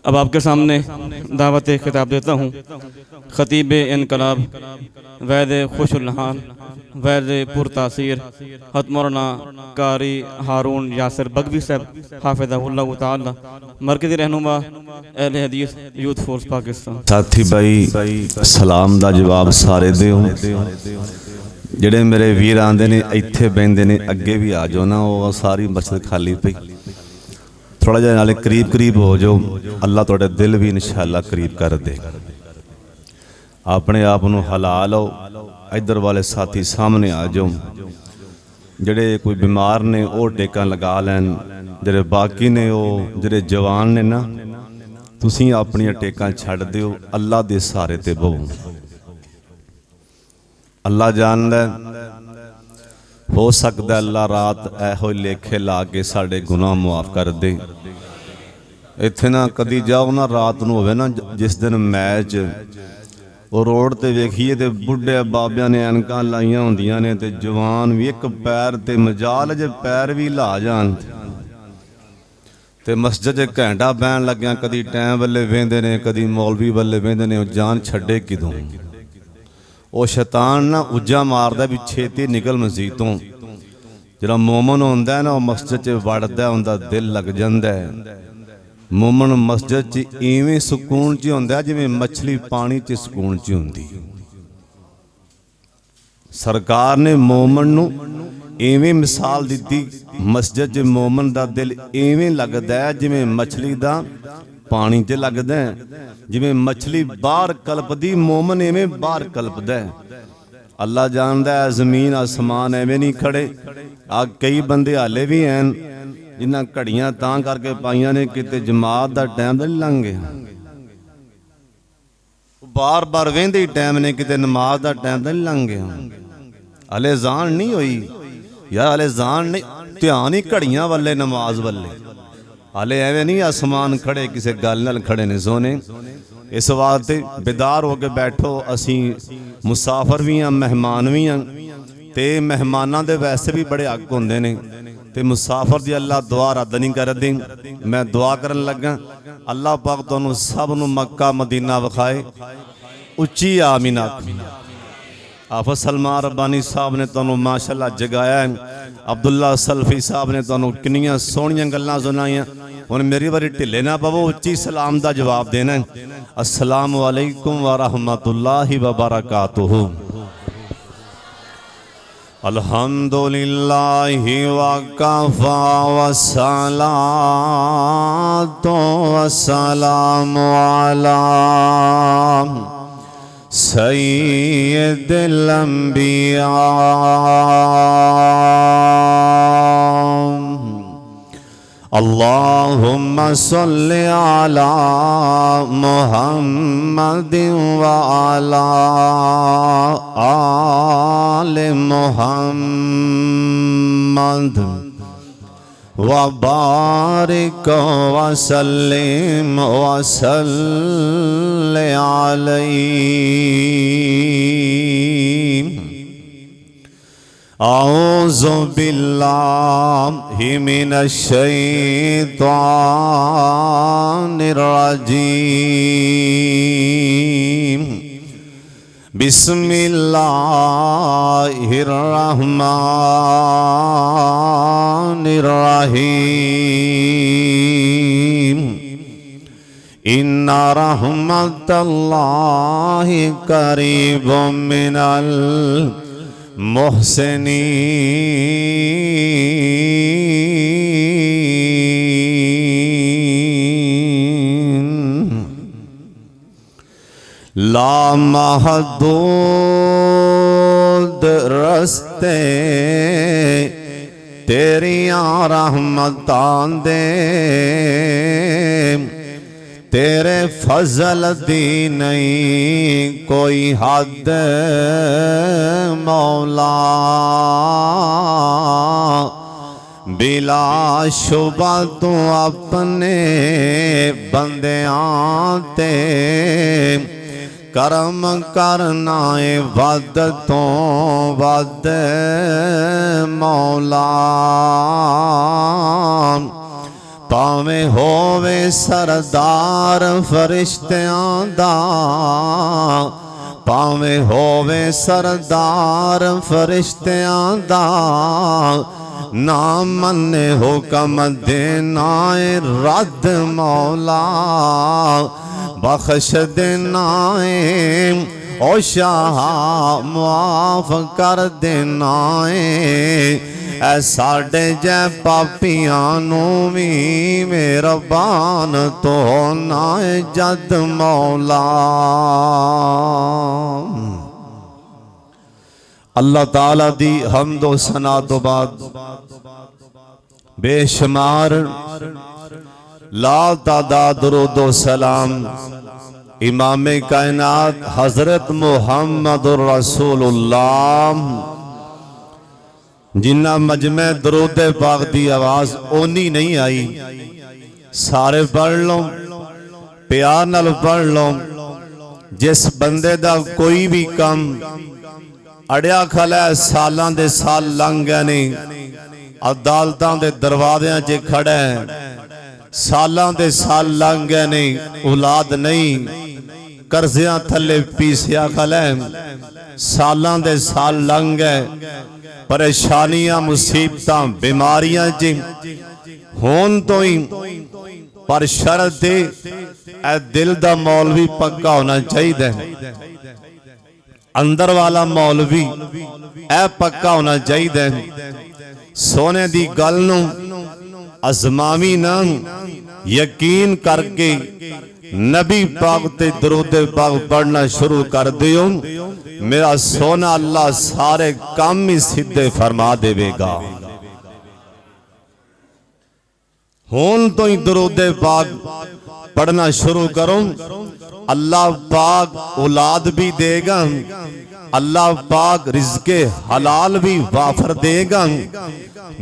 अब आपके सामने दावत खिताब देता हूँ। ख़तीब इनकलाब वैद खुशुलहाल वैद पुरतासीर हज़रत मौलाना कारी हारून यासिर बगवी साहब हाफ़िज़हुल्लाह ताला मरकज़ी रहनुमा अहले हदीस यूथ फोर्स पाकिस्तान। साथी भाई सलाम दा जवाब सारे दिओ। ਜਿਹੜੇ मेरे वीर आंदे ने इत्थे बहिंदे ने अगे भी आ जाओ ना, वो सारी मस्जिद खाली पई। थोड़ा जिहा नाले करीब करीब हो जाओ, अल्लाह तुहाडे दिल भी इंशाअल्लाह करीब कर दे। अपने आप नूं हिला लो, इधर वाले साथी सामने आ जाओ। ਜਿਹੜੇ कोई बीमार ने वो टेका लगा लैन, ਜਿਹੜੇ बाकी ने वो ਜਿਹੜੇ जवान ने ना, तुसीं अपनियां टेकां छड्ड दिओ, अल्लाह दे सहारे ते बहो। अल्लाह जानदा हो सकता अल्लाह रात ऐहो लेखे ला के साढ़े गुनाह मुआफ कर दे। इत्थे ना कदी जाओ ना रात नूं होवे ना, जिस दिन मैच वो रोड ते वेखिए ते बुढ़े बाबियां ने ऐनकां लाइयां होंदियां ने ते जवान भी एक पैर ते मजाल जे पैर भी ला जान ते मस्जिद च घंटा बहन लग्या कदी टैम वाले वेंदे ने कदी मौलवी वाले वेंदे ने। जान छड्डे किदों वो शैतान ना उज्जा मारदा भी छेती निकल मस्जिद तो। जिहड़ा मोमन होंदा है ना, वो मस्जिद च वड़दा उंदा दिल लग जांदा है। मोमन मस्जिद च इवें सुकून च होंदा जिवें मछली पानी च सुकून च होंदी। सरकार ने मोमन नूं इवें मिसाल दिती, मस्जिद च मोमन दा दिल इवें लगदा है जिवें मछली दा पानी च लगदा है। जिवें मछली बाहर कल्पदी, मोमन इवें बाहर कल्पदा है। अल्लाह जानदा है जमीन आसमान एवें नहीं खड़े। आ कई बंदे हाले भी हैं जिन्हां घड़ियां तां करके पाइयां ने किते जमात दा टाइम नहीं लंघ गया, बार बार वेंदे ही टाइम ने किते नमाज दा टाइम नहीं लंघ गया। हले जान नहीं होई यार, हले जान नहीं, ध्यान ही घड़ियां वाले नमाज वाले। हाले एवें नहीं आसमान खड़े किसी गल नाल खड़े ने सोने। इस वास्ते बेदार हो के बैठो। असी मुसाफर भी हाँ, मेहमान भी हाँ, ते मेहमानां दे वैसे भी बड़े हक होंदे ने ते मुसाफर दी अल्लाह दुआ रद्द नहीं करदी। मैं दुआ करन लगा अल्लाह पाक तुहानूं सब नूं मक्का मदीना विखाए। उच्ची आमीन आखो। आफत सलमान रब्बानी साहब ने तुहानूं माशाअल्लाह जगाया है। अब्दुल्ला सल्फी साहब ने तुहानूं किन्नियां सोहणियां गल्लां सुनाइयां। हुण मेरी बारी ढिले ना पवो, उच्ची सलाम दा जवाब देना है। अस्सलामु अलैकुम व रहमतुल्लाहि व बरकातुहू। अल्हम्दुलिल्लाहि व कफ़ा व सलातो व सलामु अला सय्यिदिल अंबिया। अल्लाहुम्मा सल्लि अला मुहम्मदिन व अला आले मुहम्मद व बारिक व सल्लिम व सल्लि अलैहि। औज़ु बिल्लाहि मिनश शैतानिर रजीम। बिस्मिल्लाहिर रहमानिर रहीम। इन्ना रहमतल्लाहि करीबुम मिनल मुहसिनीन। ला महदूद रस्ते तेरियां रहमतां दे, तेरे फजल दी नहीं कोई हद मौला। बिला शुबा तू अपने बंदियां ते करम करना है वद तो वद मौला। भावें होवे सरदार फरिश्तियां दा, भावें होवे सरदार फरिश्तियां दा, ना मन्ने हुक्म देना रद्द मौला, बख्श देना ओ शाह मुआफ कर देना ऐ साडे जै पापियां नू भी मेहरबान तो ना जद मौला। अल्लाह ताला दी हम्दो सना तो बाद बेशुमार ला तादाद दुरूदो सलाम इमाम कायनात हजरत मुहम्मदुर रसूलुल्लाह जिन्ना मजमे दरूद पाक दी आवाज ओनी नहीं आई, सारे पढ़ लो, प्यार नाल पढ़ लो। जिस बंदे दा कोई भी काम अड़िया खला सालां दे साल लंघ गए ने, अदालतां दे दरवाज़ियां च खड़ा है, सालां दे साल लंघ गए ने, औलाद नहीं, कर्जियां थले पीसिया खला सालां दे साल लंघ गए, परेशानियां मुसीबतां बीमारियां च होन तो ही, पर शर्त ए दिल दा मौलवी पक्का होना चाहिए, अंदर वाला मौलवी ए पक्का होना चाहिए। सोने दी गल नूं अजमावी ना यकीन करके नबी पाक ते दरूद पाक पढ़ना शुरू कर दियो, मेरा सोना अल्लाह सारे काम ही सीधे फरमा देवेगा। हुन तो ही दरूद पाक पढ़ना शुरू करो, अल्लाह पाक औलाद भी देगा, अल्लाह पाक रिज़्क़े हलाल भी वाफर देगा।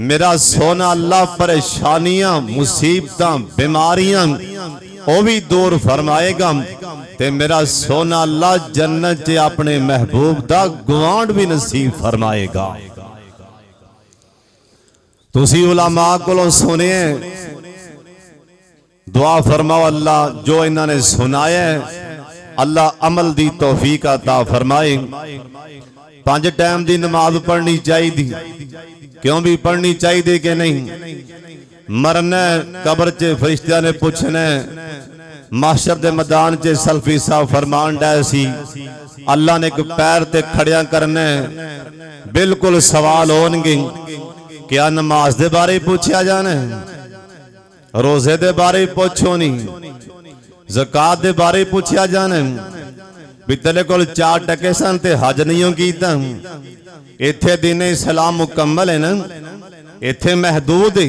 मेरा सोना अल्लाह परेशानियां मुसीबतां बीमारियां वो भी दूर फरमाएगा, ते मेरा सोना अल्लाह जन्नत च अपने महबूब दा गुआंढ भी नसीब फरमाएगा। तुसी उलमा कोलों सुने, दुआ फरमाओ अल्लाह जो इन्होंने सुनाया अल्लाह अमल दी तौफीक अता फरमाए। 5 टाइम दी नमाज पढ़नी चाहिए, क्यों भी पढ़नी चाहिए कि नहीं? मरना कब्र च फरिश्तियां ने पूछना, माशर दे मैदान च सल्फी साहब फरमान डे सी, अल्लाह ने एक पैर ते खड़िया करना, बिल्कुल सवाल होणगे, क्या नमाज दे बारे पूछा जाना, रोजे दे बारे पूछो नहीं, ज़कात दे बारे पूछा जाना, भी तेरे कोल 4 टके सन ते हज नहीं कीता, इत्थे दीन इस्लाम मुकम्मल है ना, इत्थे महदूद है,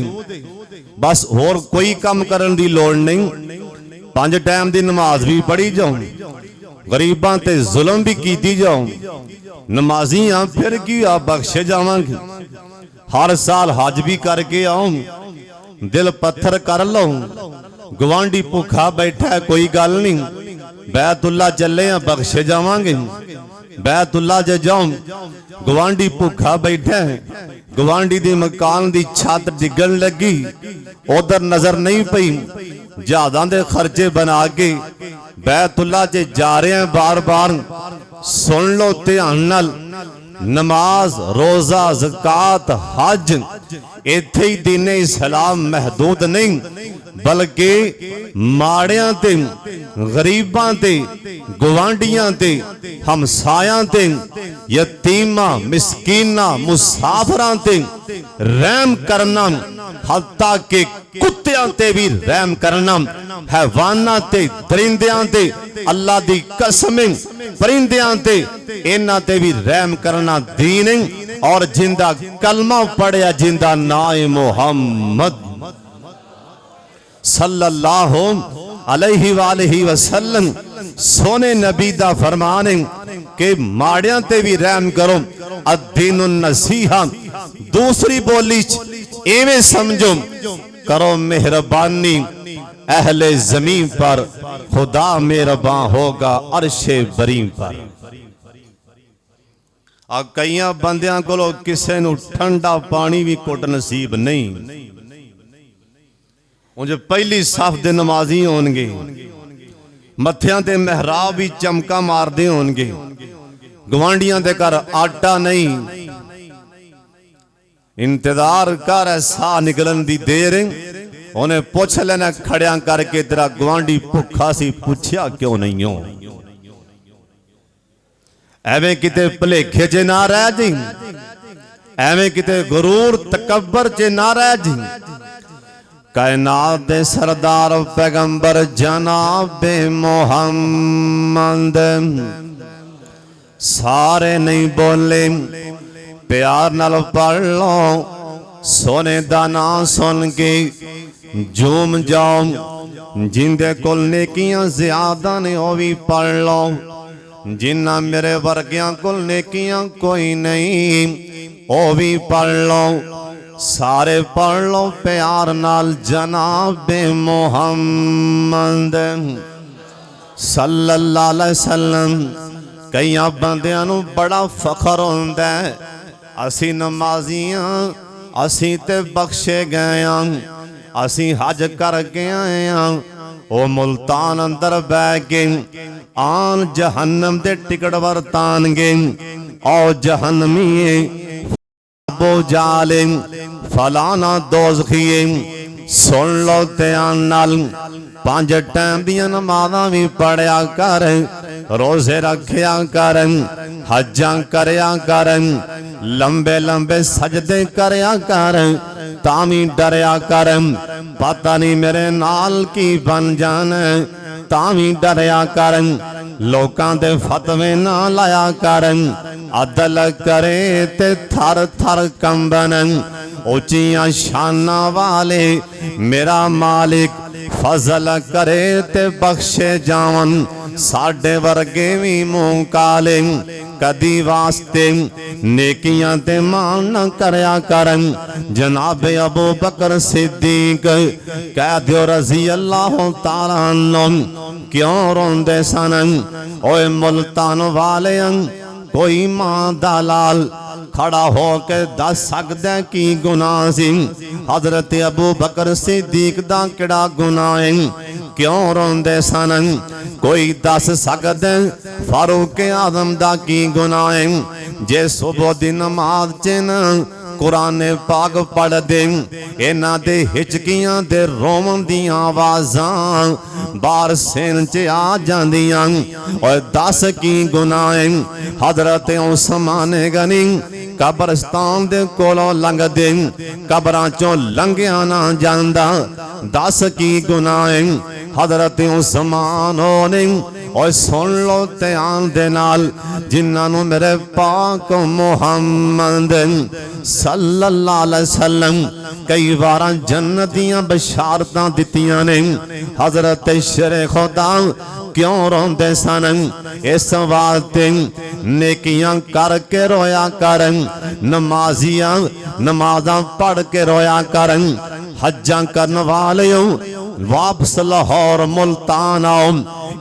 बस होर कोई काम करन दी लोड़ नहीं। 5 टाइम दी नमाज भी पढ़ी जाओ, गरीबां ते जुल्म भी कीती जाओ, नमाजी हाँ फिर की आप बख्शे जावांगे, हर साल हज भी करके आओ, दिल पत्थर कर लो, गवांडी भूखा बैठा है कोई गल नहीं, बैतुल्ला चले हैं बख्शे जावांगे, बैतुल्ला जे जाओ, गवांडी भूखा बैठा है, गवांडी दी मकान दी छत डिगन लगी, उधर नजर नहीं पई, जहाज़ां दे खर्चे बना के बैतुल्ला च जा रहे हैं बार बार। सुन लो ध्यान नाल, नमाज रोजा ज़कात हज इत्थे ही दीने इस्लाम महदूद नहीं, बल्कि माड़ियां ते गरीबां ते गवांडियां ते हमसायां ते यतीमा मिस्कीना मुसाफरां ते रहम करना, हत्ता के कुत्तियां ते भी रहम करना, हैवानां ते दरिंदियां ते अल्लाह दी कसम परिंदियां ते इन्हां ते भी रहम करना दीन। और जिंदा कलमा पढ़िया, जिंदा नाए मोहम्मद सल्लल्लाहु अलैहि वालैहि वसल्लम, सोने नबी दा फरमान है कि माड़ियां ते भी रहम करो, अद्दीनुन नसीहा। दूसरी बोली एवें समझो, करो मेहरबानी अहले जमीन पर, खुदा मेहरबान होगा अरशे बरी पर। आ कई बंदियां कोलों किसे नू ठंडा पानी भी घुट नसीब नहीं, उंज पहली सफ दे नमाजी होणगे, मत्थियां ते महराब भी चमका मारदे होणगे, गवांडियां दे घर आटा नहीं, इंतजार कर साह निकलन दी देर, उन्हें पुछ लेना खड़िया करके तेरा गवांडी भुखा सी पुछया क्यों नहीं हो। एवें किते भुलेखे च ना रह जी, एवें किते गुरूर तकबर च ना रह जी। कायनात दे सरदार पैगंबर जनाबे मोहम्मद सारे नहीं बोले, प्यार नाल पढ़ लो, सोने दा नाम सुन के झूम जाओ। जिंदे कोल नेकियां ज्यादा ने ओ भी पढ़ लो, जिन्ना मेरे वर्गियां कोल नेकियां कोई नहीं ओ भी पढ़ लो। सारे पढ़ लो प्यार नाल जनाबे मोहम्मद सल्लल्लाहु अलैहि वसल्लम। कई बंदियां नूं बड़ा फखर होंदा है, असी नमाजियां असी ते बख्शे गए हैं, असी हज करके आए हैं। ओ मुल्तान अंदर बह के आन जहन्नम दे टिकट वरतान गे, ओ जहन्नमी बो जाले फलाना दोज़खिए। सुन लो ध्यान नाल, 5 टाइम दियां नमाज़ां भी पढ़िया कर, रोजे रखिया कर, हज्जां करया कर, लंबे लंबे सजदे करया कर, तामी डरया कर। पता नहीं मेरे नाल की बन जाना, तामी डरया कर। लोकां दे फतवे ना लाया कर, अदल करे ते थर थर कंबन। ऊंचियां शाना वाले मेरा मालिक फजल करे ते बख्शे जावन। साडे वर्गे भी मुंह काले, कदी वास्ते नेकियां ते मान न करया करन। जनाबे अबू बकर सिद्दीक कह दियो रजी अल्लाह तआला अन्हु क्यों रोंदे सन। ओए मुल्तान वाले कोई मां दा लाल खड़ा हो के दस सकदा की गुनाह सी। हजरत अबू बकर सिद्दीक दा किड़ा गुनाह है, क्यों रोंदे सन। कोई दस सकदा फारूक आजम दा की गुनाह है। जे सुबह दी नमाज च न कुरान पाक पढ़ दे, इन्हां दे हिचकियां दे रोवन दी आवाज़ां बाहर सेन च आ जांदियां। और दस की गुनाह है। हजरत उस्मान गनी कब्रस्तान दे कोलों लंघ दे, कब्रां चों लंघिया ना जांदा। दस की गुनाह है। हजरत उस्मान ने और सुन लो ध्यान दे नाल, जिन्हां नूं मेरे पाक मुहम्मद सल्लल्लाहु अलैहि वसल्लम कई बार जन्नत दियां बशारतां दित्तियां ने। हजरत शेरे खुदा क्यों रोंदे सन। इस वास्ते नेकियां करके रोया कर, नमाजियां नमाज़ां पढ़ के रोया कर। हज्जां करन वालियों वापस लाहौर मुल्तान आओ,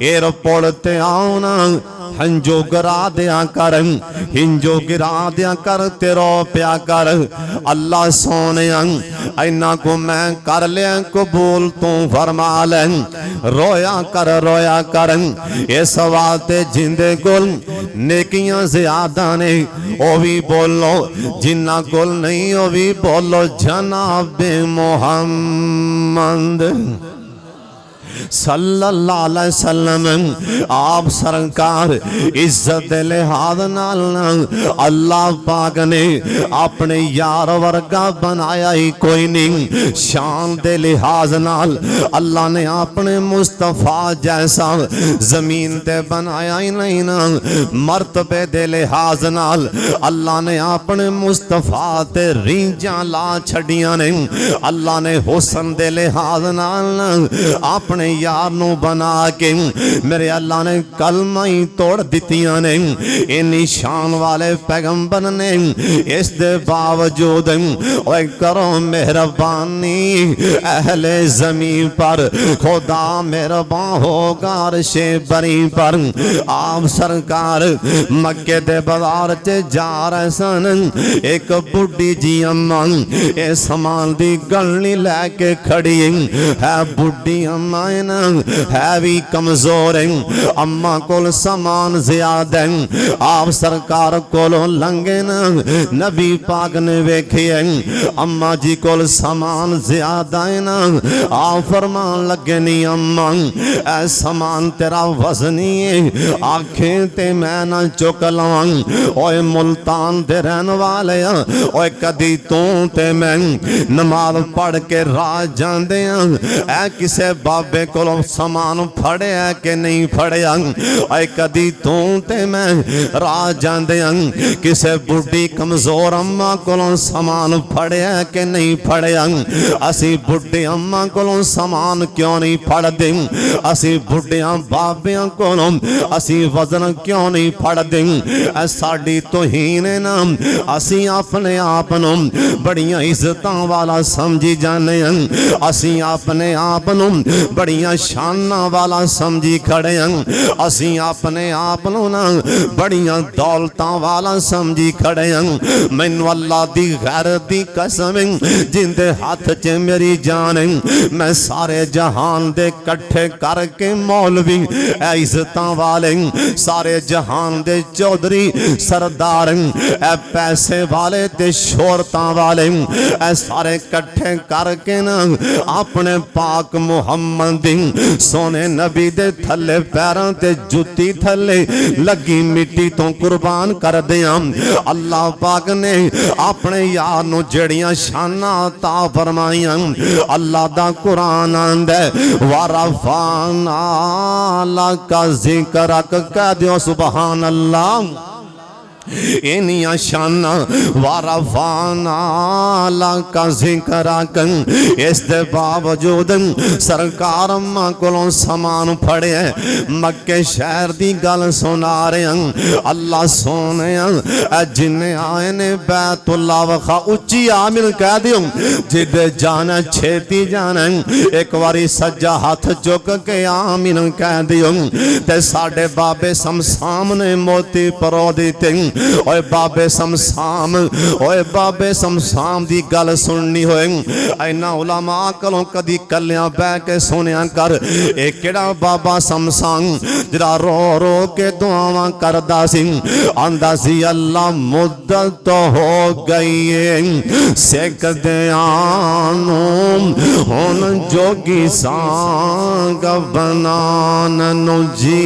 एयरपोर्ट ते आओ ना, हंजो गिरा दिया कर, हिंजो गिरा दिया कर, तेरो प्या कर। अल्लाह सोने इन्ना को मैं कर लिया कबूल तू फरमा ले। रोया कर इस वास्ते जिंदे कोल नेकियां ज्यादा ने ओ भी बोलो, जिन्ना कोल नहीं ओ भी बोलो। जनाबे मोहम्मद सल्लल्लाहु अलैहि वसल्लम आप सरकार इज्जत दे लिहाज नाल अल्लाह पाक ने अपने यार वर्गा बनाया ही कोई नहीं। शान दे लिहाज नाल अल्लाह ने अपने मुस्तफा जैसा जमीन ते बनाया ही नहीं ना। मर्तबे दे लिहाज नाल अल्लाह ने अपने मुस्तफा ते रींजां ला छड़ियां ने। अल्लाह ने हुस्न दे लिहाज नाल अपने यार नू बना के मेरे अल्लाह ने कलमा ही तोड़ दितियां ने। इन्नी शान वाले पैगंबर ने इस दे बावजूद ओए करो मेहरबानी अहले जमीन पर, खुदा मेहरबान होगा अर्शे बरी पर। आप सरकार मक्के दे बाजार च जा रहे सन, एक बुढ़ी जी अम्मा ये समान दी गलनी लैके खड़ी है। बुढ़ी अम्मा है भी कमजोर है, अम्मा कोल समान ज्यादा है। आप सरकार कोलों लंघे न नबी पाक ने वेखे अम्मा जी कोल समान ज्यादा है ना। आप फरमान लगे नहीं अम्मा ऐ समान तेरा वजनी है, आखें ते मैं ना चुक लवां। ओए मुल्तान दे रहने वाले ओए कदी तू ते मैं नमाज पढ़ के राह जांदे ऐ किसे बाबे कोलों समान फड़िया कि नहीं फड़िया। ओए कदी तू ते मैं राह जांदे किसे बुढ़ी कमजोर अम्मा कोलों समान फड़िया कि नहीं फड़िया। असी बुढ़े अम्मा कोलों समान क्यों नहीं फड़दे, असी बुढ़िया बाबियां कोलों असी वजन क्यों नहीं फड़दे। साडी तौहीन है ना, असी अपने आप नू बड़ियां इज्जतां वाला समझी जाने, असी अपने आप नू बड़ियां शानां वाला समझी खड़े हैं। असी अपने आप नू ना बड़ियां दौलतां वाला समझी खड़े हैं। मैनू अल्लाह दी गैरत दी कसम जिंदे हाथ च मेरी जान, मैं सारे जहान दे कट्ठे करके मौलवी इज्जतां वाले, सारे जहान दे चौधरी सरदार, ए पैसे वाले ते शोहरतां वाले ए सारे कट्ठे करके ना अपने पाक मुहम्मद सोने नबी दे थले पैरों ते जुत्ती थले लगी मिट्टी तो कुर्बान कर दिया। अल्लाह पाक ने अपने यार नू जड़ियां शाना ता फरमाइयां। अल्लाह दा कुरान आंदा वरफाना लका ज़िक्रक, कह दियो सुभान अल्लाह। इनिया शाना वारफाना लका ज़िक्रक, इस दे बावजूद सरकार अम्मा कोलों समान फड़े मक्के शहर दी गल सुना रहे। अल्लाह सोने जिन्ने आए ने बैतुल्ला वखा उच्ची आमिर कह दियो, जिदे जाना छेती जाना एक बारी सज्जा हाथ चुक के आमिर कह दियो। ते साडे बाबे समसाम ने मोती परो दिते। ओए बाबे समसाम, ओए बाबे समसाम दी गल सुननी होए इन्हां उलमा कोलों कदी कलियां बह के सुनिया कर। ए केड़ा बाबा समसाम जरा रो रो के दुआवां करदा सी, आंदा सी अल्लाह मुद्दत हो गई है सिख दियां नू हुण जोगी सांग बनान नू जी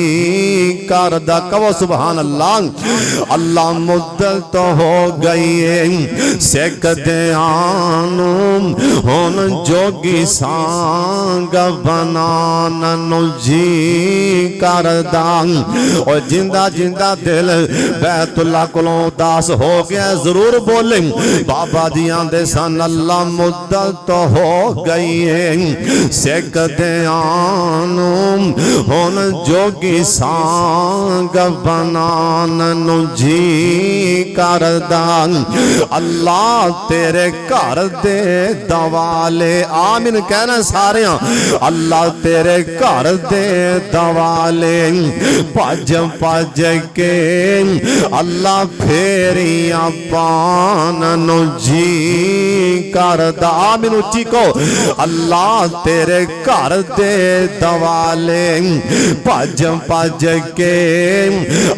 करदा। कहो सुभान अल्लाह। अल्लाह मुद्दत तो हो गई है सिख दियां नू हुण जोगी सांग बनान नू जी करदा। और जिंदा जिंदा दिल बैतुल्ला कोलों उदास हो गया जरूर बोले बाबा जी आंदे सन अल्लाह मुद्दत तो हो गई है सिख दियां नू हुण जोगी सांग बनान नू जी करदा। अल्लाह तेरे घर दे दवाले आमीन कहना सारे। अल्लाह तेरे घर दे दवाले भज भज के अल्लाह फेरियां पान नू जी करदा। आमीन उच्ची को। अल्लाह तेरे घर दे दवाले भज भज के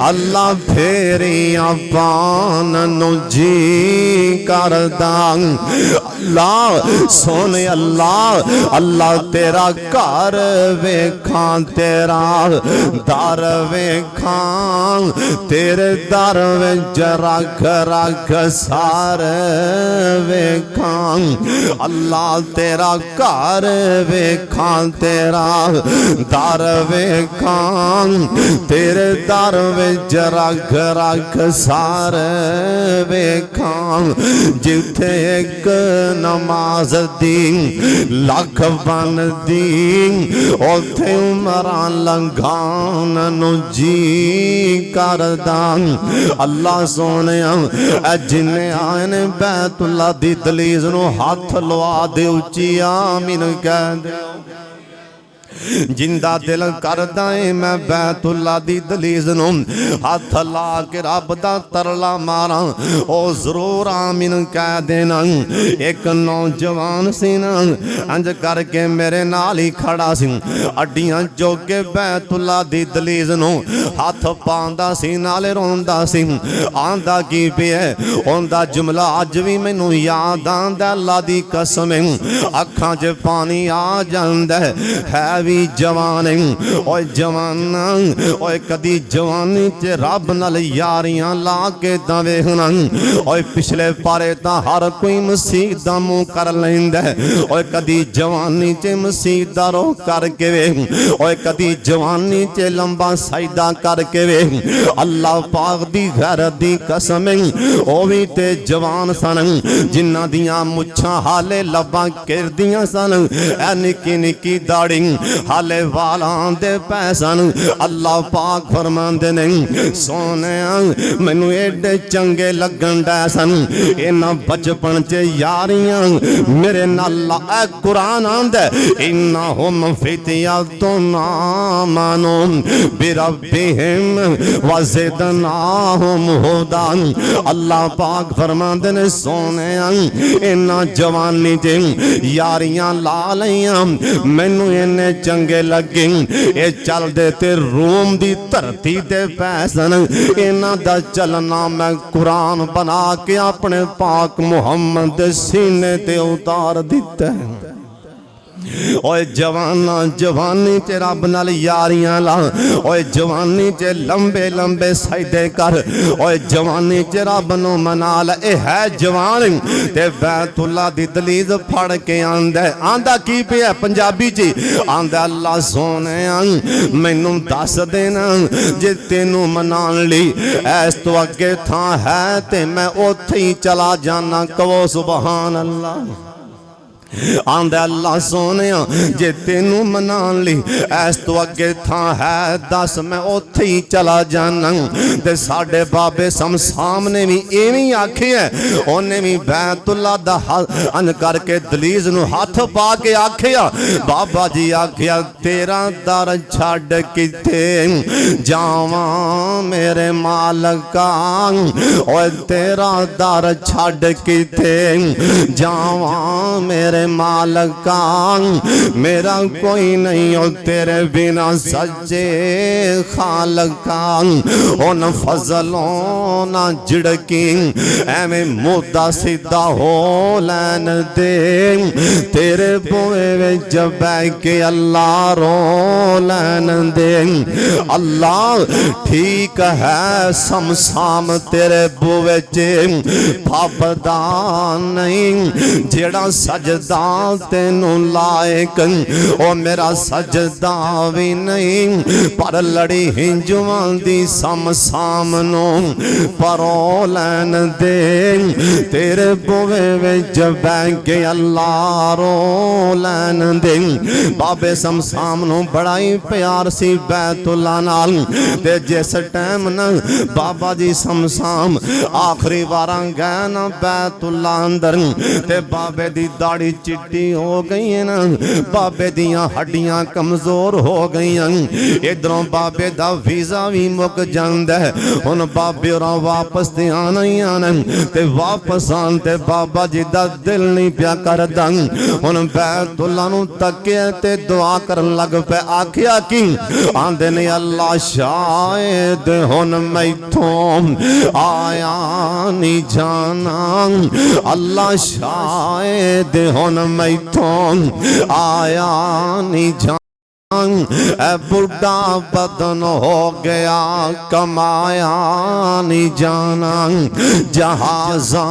अल्लाह फेरियां पान नू जी करदा। अल्लाह सोने अल्लाह अल्लाह तेरा घर वेखां तेरा दर वेखां तेरे दर विच रख रख सार वेखां। अल्लाह तेरा घर वेखां तेरा दर वेखां तेरे दर विच रख रख सारे वेखां जिथे एक नमाज दी लख बनदी उथे उमरां लंघान नू जी करदा। अल्लाह सोने जिन्ने आए ने बैतुल्ला दी दलीज नू हाथ लवा दे उच्ची आमीन कह दे। जिंदा दिल करदा है मैं बैतुल्ला दी दलीज नू हाथ ला के रब दा तरला मारा ओ जरूर आमीन कह देना। एक नौजवान सी ना अंज करके मेरे नाल ही खड़ा सी अड्डियां जोगे बैतुल्ला दी दलीज नू हाथ पांदा सी नाले रोंदा सी आंदा की पिया ओंदा जुमला अज भी मैनू याद आंदा अल्लाह दी कसम अखां च पानी आ जांदा है भी जवान ओए जवाना ओए कदी जवानी च रब नाल यारियां ला के तां वेखना ओए पिछले पारे तां हर कोई मसीह दा मुंह कर लैंदा ओए कदी जवानी च मसीह दा रो करके वेख ओए कदी जवानी च लंबा सजदा करके वेख। अल्लाह पाक दी गैरत दी कसम ओ भी ते जवान सन जिन्हां दियां मुछां हाले लब्बां किरदियां सन ए निक्की निक्की दाड़ी हाले वालां दे पैसन। अल्लाह पाक फरमांदे ने सोने मैनू एडे चंगे लगन डै सन इन्हां बचपन च यारियां मेरे नाल ए कुरान आंदा इन्नहुम फितयतुन आमनू बिरब्बिहिम वज़िदनाहुम हुदा। अल्लाह पाक फरमांदे ने सोने इन्हां जवानी च यारियां ला लईयां मैनू इन्ने चंगे लगे ये चलदे ते रोम दी धरती ते पैसन इन्हां दा चलना मैं कुरान बना के अपने पाक मुहम्मद दे सीने ते उतार दिता है। ओए जवाना जवानी च रब नाल यारियां ला ओए जवानी च लंबे लंबे सजदे कर ओए जवानी च रब नू मना ला। ए है जवान ते बैतुल्ला दी दलीज फड़ के आंदा की पिया पंजाबी च आंदा अल्लाह सोने मैनू दस देना जे तेनू मनान लई इस तो अगे थां है ते मैं ओथे ही चला जाना कहो सुभान अल्लाह। आंदा अल्लाह सोने जे तेनू मनान लई इस तो अगे थां है दस मैं ओथे ही चला जाना। ते साडे बाबे समसाम ने भी एवें आखिया ओने भी बैतुल्ला दा अन करके दलीज नू हाथ पा के आखिया बाबा जी आखिया तेरा दर छड्ड किथे जावां मेरे मालका ओए तेरा दर छड्ड किथे जावां मेरे मालका मेरा कोई नहीं हो तेरे बिना सच्चे खालका उन फजलों ना झिड़की एवें मुद्दा सीधा हो लैन दे तेरे बुए विच बैठ के अल्लाह रो लैन दे। अल्लाह ठीक है समसाम तेरे बुए च फबदा नहीं जेड़ा सजदा तेनू लायक ओ मेरा सजदा भी नहीं पर लड़ी हिंजुआं दी समसाम नू परो लैन दे तेरे बुए विच बैठ के अल्लाह रो लैन दे। बाबे समसाम नू बड़ा ही प्यार सी बैतुल्ला नाल ते जिस टाइम ना बाबा जी समसाम आखिरी वारां गए ना बैतुल्ला अंदर ते बाबे दी दाढ़ी चिट्टी हो गई है ना बाबे दियां हड्डियां कमजोर हो गई। इधरों बाबे दा वीजा भी मुक जांदा है हुण बाबे और वापस ते आना ही आना ते वापस आन ते बाबा जी दा दिल नहीं पिया करदा। हुण बैतुल्ला नू तके ते दुआ करन लग पे आखिया कि आंदे ने अल्लाह शायद हुण मैथों आया नहीं जाना अल्लाह शायद हुण मैथों आया नहीं जाना ए बुढ़ा बदन हो गया कमाया नहीं जाना जहाज़ां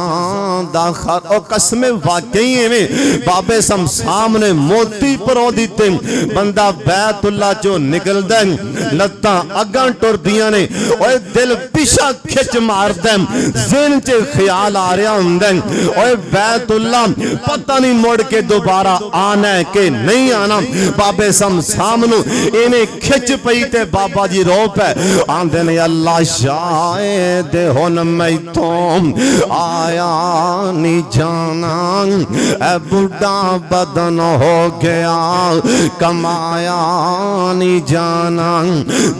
दा खर ओ कसम वाकई में बाबे सम सामने मोती परो दिते बंदा बैतुल्ला चो निकलदा लत्तां अगां टुरदियां ने ओए दिल पिछा खिच मारदा ज़हन च ख्याल आ रहा हुंदा ओए बैतुल्ला पता नहीं मुड़ के दोबारा आना है कि नहीं आना बाबे सम सामने इन्हें खिच पई ते बाबा जी रो पे आंदे ने अल्लाह शायद हुन मैथों आया नहीं जाना ए बुढ़ा बदन हो गया कमाया नहीं जाना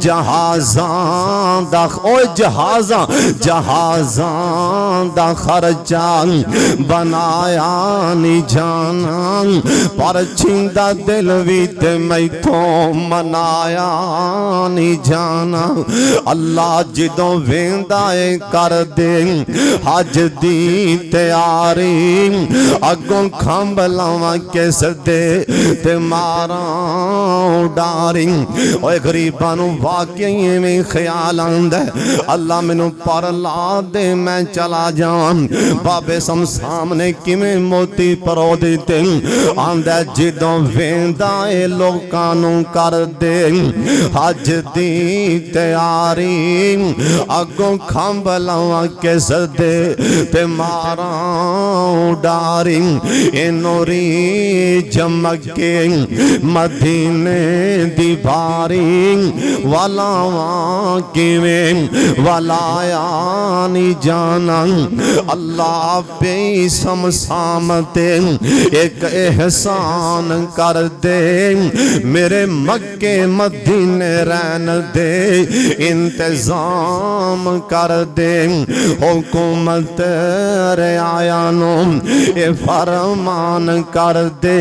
जहाज़ां दा ओए जहाज़ां दा खर्चा बनाया नहीं जाना पर छिंदा दिल भी ते मैथों मनाया नहीं जाना अल्लाह जिदों वेंदा है कर दे हज दी तैयारी अगों खंभ लावां किस दे ते मारा डारी ओए गरीबां नूं वाकई में ख्याल आंदा अल्लाह मैनू पर ला दे मैं चला जावां बाबे सम सामने किवें मोती परो दिते आंदा जिदों वेंदा ए लोकां नूं कर दे हज दी तैयारी अगों खंभ लावां किस दे ते मारा डारी इनोरी चमके मदीने दी बारी वालावा किवें वालाया नहीं जाना अल्लाह बेसम सामते एक एहसान कर दे मेरे मक्के मदीने रहन दे इंतजाम कर दे हुकूमत रियाया नो ये फरमान कर दे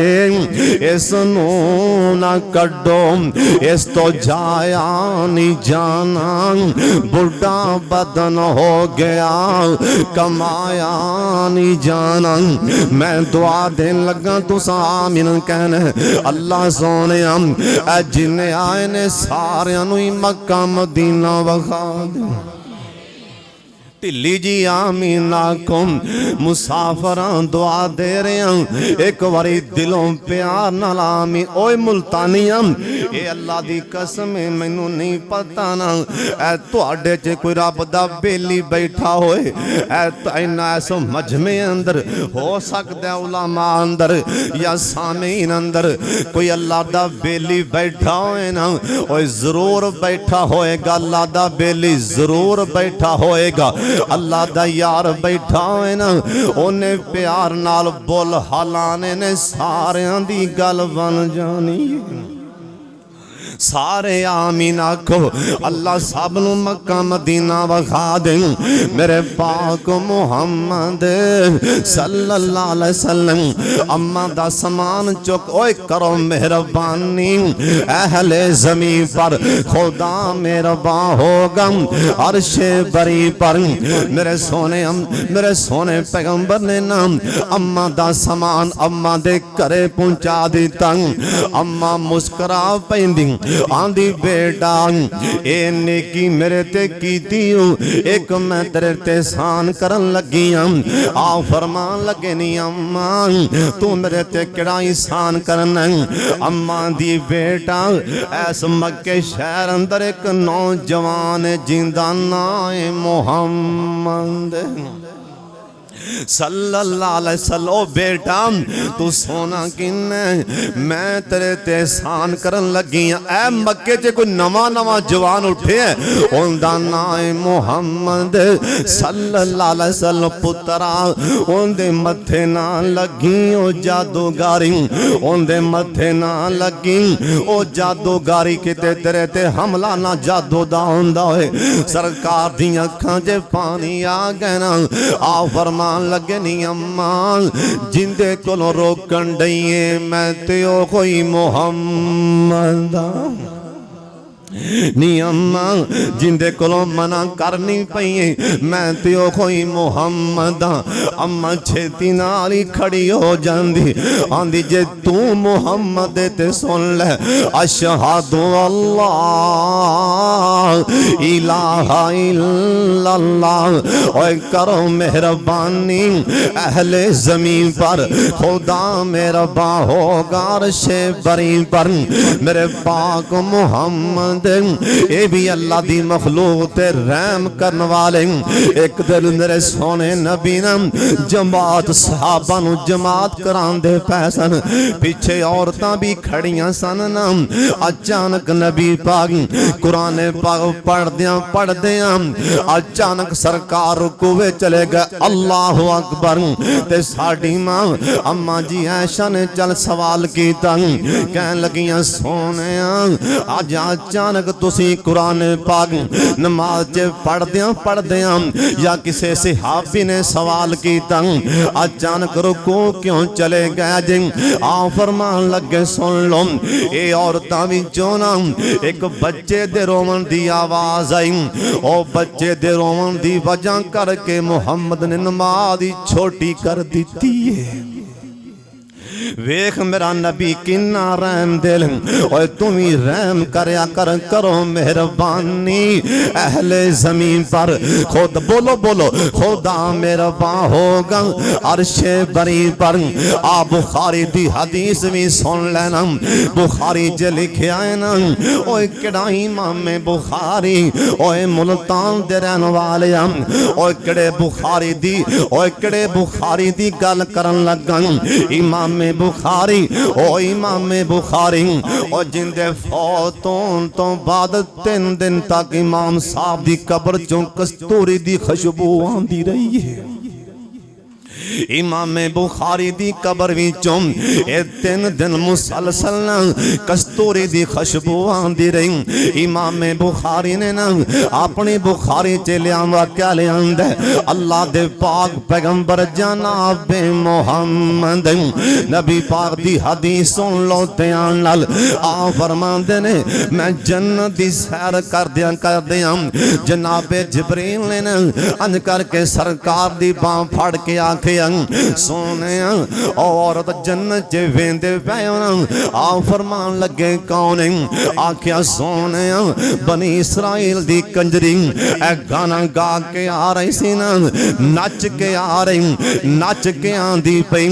इस नू ना कड्डो इस तो जाया नहीं जाना बुढ़ा बदन हो गया कमाया नहीं जाना मैं दुआ देन लगा तुसा आमीन कहना अल्लाह सोने जिन्ने आए ने सारियां नूं ही मक्का मदीना वखा दे ढिली जी आमीन आखो मुसाफरां दुआ दे रहे एक बारी दिलों प्यार नाल आमीन ओए मुल्तानियां ये अल्लाह दी कसम है मैनू नहीं पता ना ऐ तुहाडे च कोई रब दा बेली बैठा होए ऐ इन्ना इस मजमे अंदर हो सकदा उलमा अंदर या सामीन अंदर कोई अल्लाह दा बेली बैठा होए ना ओए जरूर बैठा होएगा अल्लाह दा बेली जरूर बैठा होएगा अल्लाह दा यार बैठा है ना ओने प्यार नाल बोल हलाने ने सारियां दी गल बन जानी सारे आमीन आखो अल्लाह सब नू मक्का मदीना वखा दे मेरे पाक मुहम्मद सल्लल्लाहु अलैहि वसल्लम अम्मा दा समान चुक ओए करो मेहरबानी अहले ज़मीन पर खुदा मेहरबान होगा अर्शे बरी पर मेरे सोने पैगंबर ने नाम अम्मा दा समान अम्मा दे घरे पहुंचा दिता अम्मा मुस्करा पैंदी आंदी बेटा ए नेकी मेरे ते कीती एक मैं तेरे ते एहसान करन लगी आ फरमान लगे नी अम्मा तू मेरे ते केड़ा एहसान करना अम्मा दी बेटा ऐस मक्के शहर अंदर एक नौजवान जिंदा नाम मोहम्मद सल्लल्लाहु अलैहि वसल्लम ओ बेटा तू सोना किन्ने मैं तेरे ते एहसान करन लगी ऐ मक्के च कोई नवा जवान उठे उनदा नाम मोहम्मद सल्लल्लाहु अलैहि वसल्लम पुत्रा उनदे मथे ना लगी ओ जादूगारी उनदे मथे ना लगी ओ जादूगारी किते तेरे ते हमला ना जादू दा हुंदा होए सरकार दी अखां च पानी आ गया ना आ फरमा लगे नी अम्मा जिंदे कोलों रोकन डईए मैं ते ओ कोई मोहम्मद नी अम्मा जिंदे कोलों मना करनी पई मैं ते ओ कोई मुहम्मद अम्मा छेती नाल ही खड़ी हो जांदी आंदी जे तू मुहम्मद ते सुन ले अशहदु अल्लाह इलाहा इल्लल्लाह ओए करो मेहरबानी अहले जमीन पर खुदा मेहरबा होगा अर्शे बरी पर मेरे पाक मुहम्मद ये भी अल्लाह दी मखलूक ते रहम करने वाले एक दिन मेरे सोने नबी ने जमात सहाबा नु जमात करांदे पैसन पीछे औरतां भी खड़ियां सन ना अचानक नबी पाक कुरान पाक पढ़दियां अचानक सरकार रुकूए चले गए अल्लाह अकबर ते साडी मां अम्मा जी ऐशा ने चल सवाल कीता कहन लगियां सोने अज अचानक तुसी कुरान पाक नमाज च पढ़दियां या किसी सहाबी ने सवाल कीता अचानक रुको क्यों चले गए जी आ फरमान लगे सुन लो ये औरतां विचों ना एक बच्चे दे रोवन दी आवाज आई ओ बच्चे दे रोवन दी वजह करके मुहम्मद ने नमाज छोटी कर दी है वेख मेरा नबी किन्ना रहम दिल और तुम ही रहम करया करो मेहरबानी अहले जमीन पर खुद बोलो बोलो खुदा मेहरबा होगा अर्शे बरी पर आ बुखारी दी हदीस भी सुन लेना बुखारी च लिखा है ना ओए केड़ा इमाम बुखारी ओए मुल्तान दे रहने वाले ओए केड़े बुखारी दी गल करन लगा इमाम बुखारी ओ इमाम बुखारी और जिंदे फौत होने तो बाद 3 दिन तक इमाम साहब दी कब्र चों कस्तूरी दी खुशबू आंदी रही है इमाम बुखारी दी कब्र विचों ए 3 दिन मुसलसल कस्तूरी दी खुशबू आंदी रही इमाम बुखारी ने ना अपनी बुखारी च लिया क्या लिया अल्लाह दे पाक पैगंबर जनाब मुहम्मद नबी पाक दी हदीस सुन लो ध्यान नाल आ फरमांदे ने मैं जन्नत दी सैर करदियां जनाब जिब्रील ने ना अंज करके सरकार दी बांह फड़ के आखे सोने औरत जन्नत च वेंदे पे आ फरमान लगे कौन आख्या सोने बनी इसराइल दी कंजरी ए गाना गा के आ रही सी ना नच के आ रही नच के आंदी पई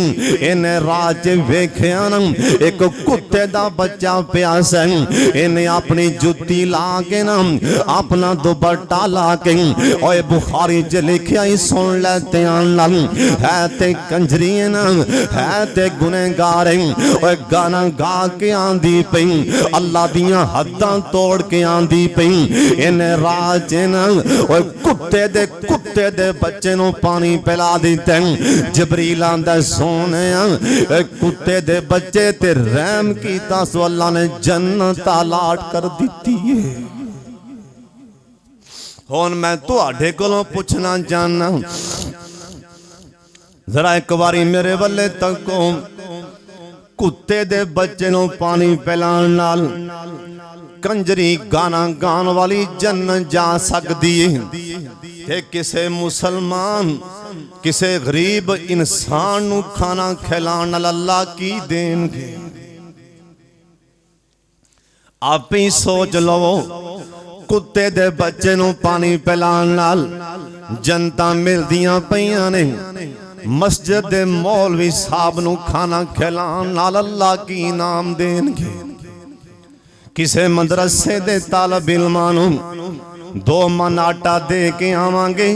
इन्हें रात वेख्या ना एक कुत्ते दा बच्चा प्यास इन्हें अपनी जुत्ती ला के ना अपना दुपट्टा ला के ओए बुखारी च लिखिया ही सुन ले ध्यान नाल है ते कंजरी ना है ते गुनहगार ओए गाना गा के आंदी पई अल्लाह दियां हद्दां तोड़ के आंदी पई इन्हें रात ना ओए कुत्ते दे बच्चे नु पानी पिला दिते जबरील आंदा सोने कुत्ते दे बच्चे ते रहम कीता सो अल्लाह ने जन्नत अलाट कर दी है हुण मैं तुहाडे कोलों पुछना चाहना जरा एक बारी मेरे वल्ले तको कुत्ते दे बच्चे नु पानी पिलाण नाल कंजरी गाना गान वाली जन्नत जा सकदी है किसे मुसलमान किसे गरीब इंसान नु खाना खिलाण नाल अल्लाह की देणगे आप ही सोच लो कुत्ते दे बच्चे नु पानी पिलाण नाल जनता मिलदियां पईयां ने मस्जिद दे मौलवी साहब नु खाना खिलाण नाल अल्लाह की इनाम देणगे किसे मदरसे दे तालिब इल्मां नु 2 मन आटा दे के आवांगे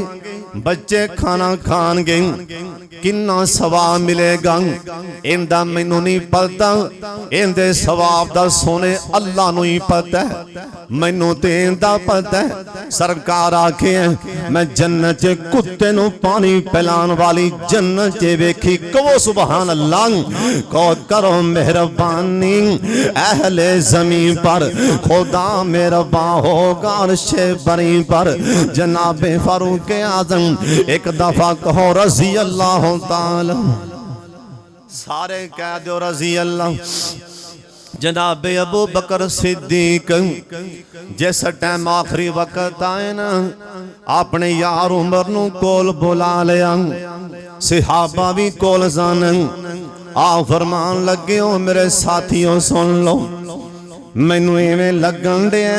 बच्चे खाना खाणगे किन्ना सवाब मिलेगा इंदा मैनू नहीं पता इंदे सवाब दा सोने अल्लाह नू ही पता है मैनू ते इंदा पता है सरकार आखे मैं जन्नत च कुत्ते नू पानी पिलाण वाली जन्नत च वेखी कहो सुभान अल्लाह करो मेहरबानी अहले जमीन पर खुदा मेहरबान होगा अर्शे बरी पर जनाबे फारूक आजम एक दफा कहो रजी अल्लाह ताला सारे कह दो रजी अल्लाह जनाबे अबू बकर सिद्दीक जिस टाइम आखिरी वक्त आए ना अपने यार उमर नूं कोल बुला लिया सहाबा भी कोल सन आ फरमान लगे हो मेरे साथियों सुन लो मैनू इवें लगन दिया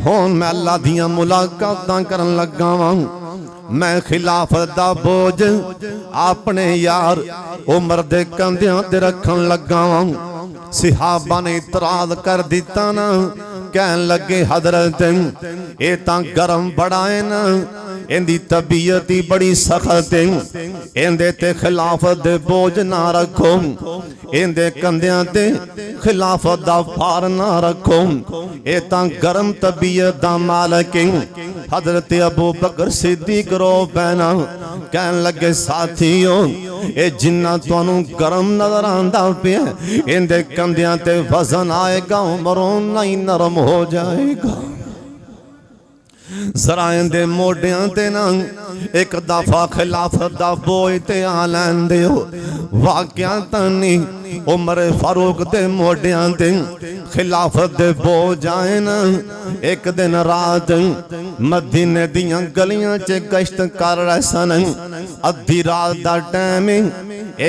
हुण मैं अल्लाह दियां मुलाकातां करन लगा वां मैं खिलाफत दा बोझ अपने यार उमर दे कंधियां ते रखन लगा वां सहाबा ने इतराज कर दिता ना कहन लगे हजरत ये तां गरम बड़ा है ना इहदी तबीयत ही बड़ी सख्त है इहदे ते खिलाफत दे बोझ ना रखो इहदे कंधियां ते खिलाफत दा भार ना रखो ये तां गरम तबीयत दा मालिक है हजरत अबू बकर सिद्दीक रो पैना कहन लगे साथियों ये जिन्ना तुहानू गरम नजर आंदा पिया इहदे कंधियां ते वजन आएगा उमरों नहीं नरम हो जाएगा जरा इहदे मोढियां ते ना एक दफा खिलाफत दा बोझ ते आ लैन दिओ वाकिया तां नहीं उमर फारूक दे मोढियां ते खिलाफत दे बोझ आए ना एक दिन रात मदीने दियां गलियां च गश्त कर रहे सन अद्धी रात दा टाइम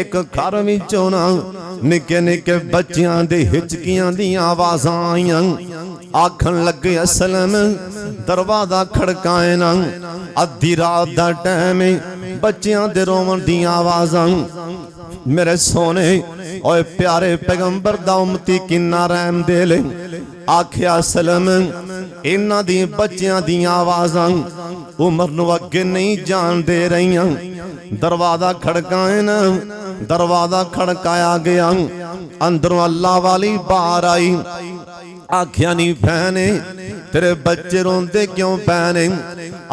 एक घर विचों ना निके निके बच्चियां दे हिचकियां दी आवाज़ां आईयां आखन लगे असलम दरवाजा खड़काए ना अद्धी रात दा टाइम बच्चियां दे रोवन दी आवाज़ां मेरे सोने ओए प्यारे पैगंबर दा उम्मती किन्ना रहम दिल आखिया सलम इन्हां दी बच्चियां दी आवाज़ां उमर नूं अगे नहीं जान दे रहियां दरवाजा खड़काए ना दरवाजा खड़काया गया अंदरों अल्लाह वाली बाहर आई आखिया नहीं भैने तेरे बच्चे रोंदे क्यों भैने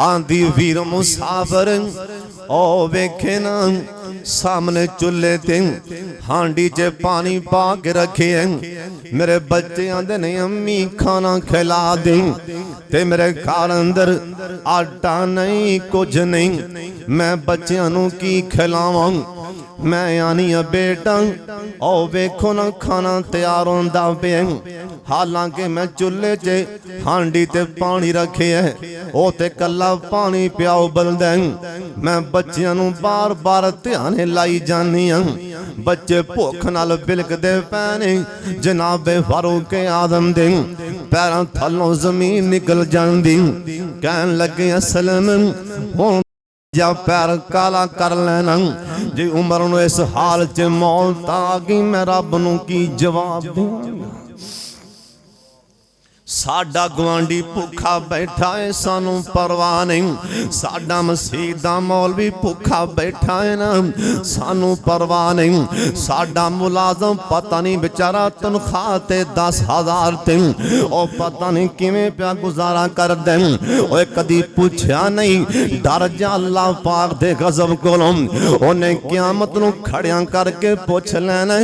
आंदी वीर मुसाफर ओ वेखे ना सामने चूल्हे ते हांडी च पानी पा के रखे मेरे बच्चे आंदे नहीं अम्मी खाना खिला दे ते मेरे घर अंदर आटा नहीं कुछ नहीं मैं बच्चियां नूं की खिलावां मैं आनी बेटा ओ वेखो ना खाना तैयार होंदा पिया हालांकि मैं चूल्हे च हांडी ते पानी रखे है ओ ते कल्ला पानी पिया उबलदा मैं बच्चियां नूं बार बार ध्यान लाई जानी बच्चे भुख नाल बिलकदे पैने जनाबे फारूक आदम दे पैरां थल्लों जमीन निकल जांदी कहन लगे असलम हुण जा पैर काला कर लेना जे उमर नूं इस हाल च मौत आ गई मैं रब नूं की जवाब दूंगा साडा गवांडी भुखा बैठा है सानू परवाह नहीं साडा मसीह दा मौलवी भुखा बैठा है ना सानू परवाह नहीं साडा मुलाजम पता नहीं बेचारा तनख्वाह ते 10,000 ते ओ पता नहीं किवें पिया गुजारा कर दे ओए कदी पूछया नहीं डर जा अल्लाह पाक दे गजब कोलों ओने क़यामत नूं खड़ियां करके पुछ लेना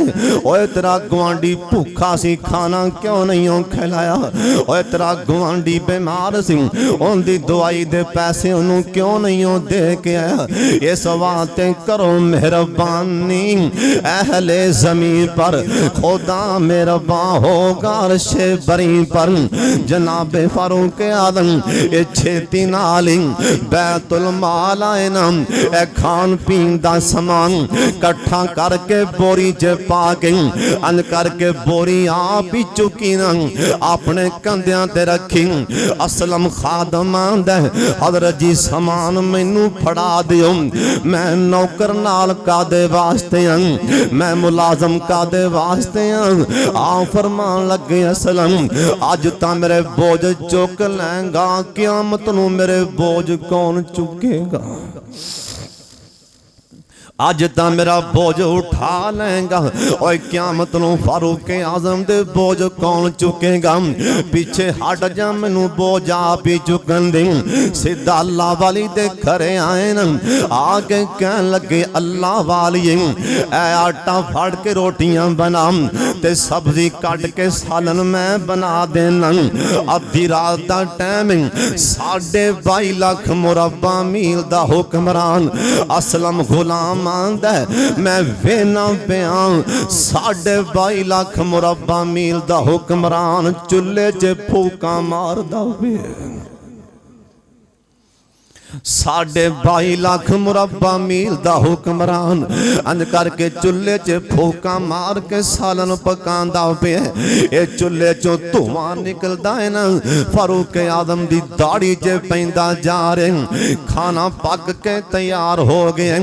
ओए तेरा गवांडी भुखा सी खाना क्यों नहीं खिलाया ओए तेरा गुआंढी बीमार सी उनकी दवाई दे पैसे उन्होंने क्यों नहीं दे के आया इस वास्ते करो मेहरबानी अहले जमीन पर खुदा मेहरबान होगा अर्शे बरी पर जनाबे फारूक आदम ये छेती नाल बैतुल माल आए ना ए खान पीन दा समान इकट्ठा करके बोरी च पा के अंज करके बोरी आप ही चुकी ना अपने कंधियां ते रखी असलम खादम आंदा हजरत जी समान मैनू फड़ा दियो मैं नौकर नाल कादे वास्ते मैं मुलाजम कादे वास्ते आ फरमान लगे असलम अज तां मेरे बोझ चुक लैंगा क़यामत नूं मेरे बोझ कौन चुकेगा अज ता मेरा बोझ उठा लेगा और क़यामत नूं फारूक आजम दे बोझ कौन चुकेगा पीछे हट जा मैनू बोझ आप ही चुकन दे सीधा अल्लाह वाली दे घरे आए न आके कहन लगे अल्लाह वाली ऐ आटा फड़ के रोटियां बना ते सब्जी कट के सालन मैं बना देना अद्धी रात दा टाइम 22.5 लाख मुरब्बा मील दा हुक्मरान असलम गुलाम फरमांदा मैं वेना पिया 22.5 लाख मुरब्बा मील दा हुक्मरान चुल्हे च फूका मारदा पिया 22.5 लाख मुरब्बा मील दा हुक्मरान अंज करके चुल्हे च फूका मार के सालन पकांदा पिया ये चुल्हे चों धुआं निकलदा है ना फारूक आदम दी दाढ़ी च पैंदा जा रहे खाना पक के तैयार हो गए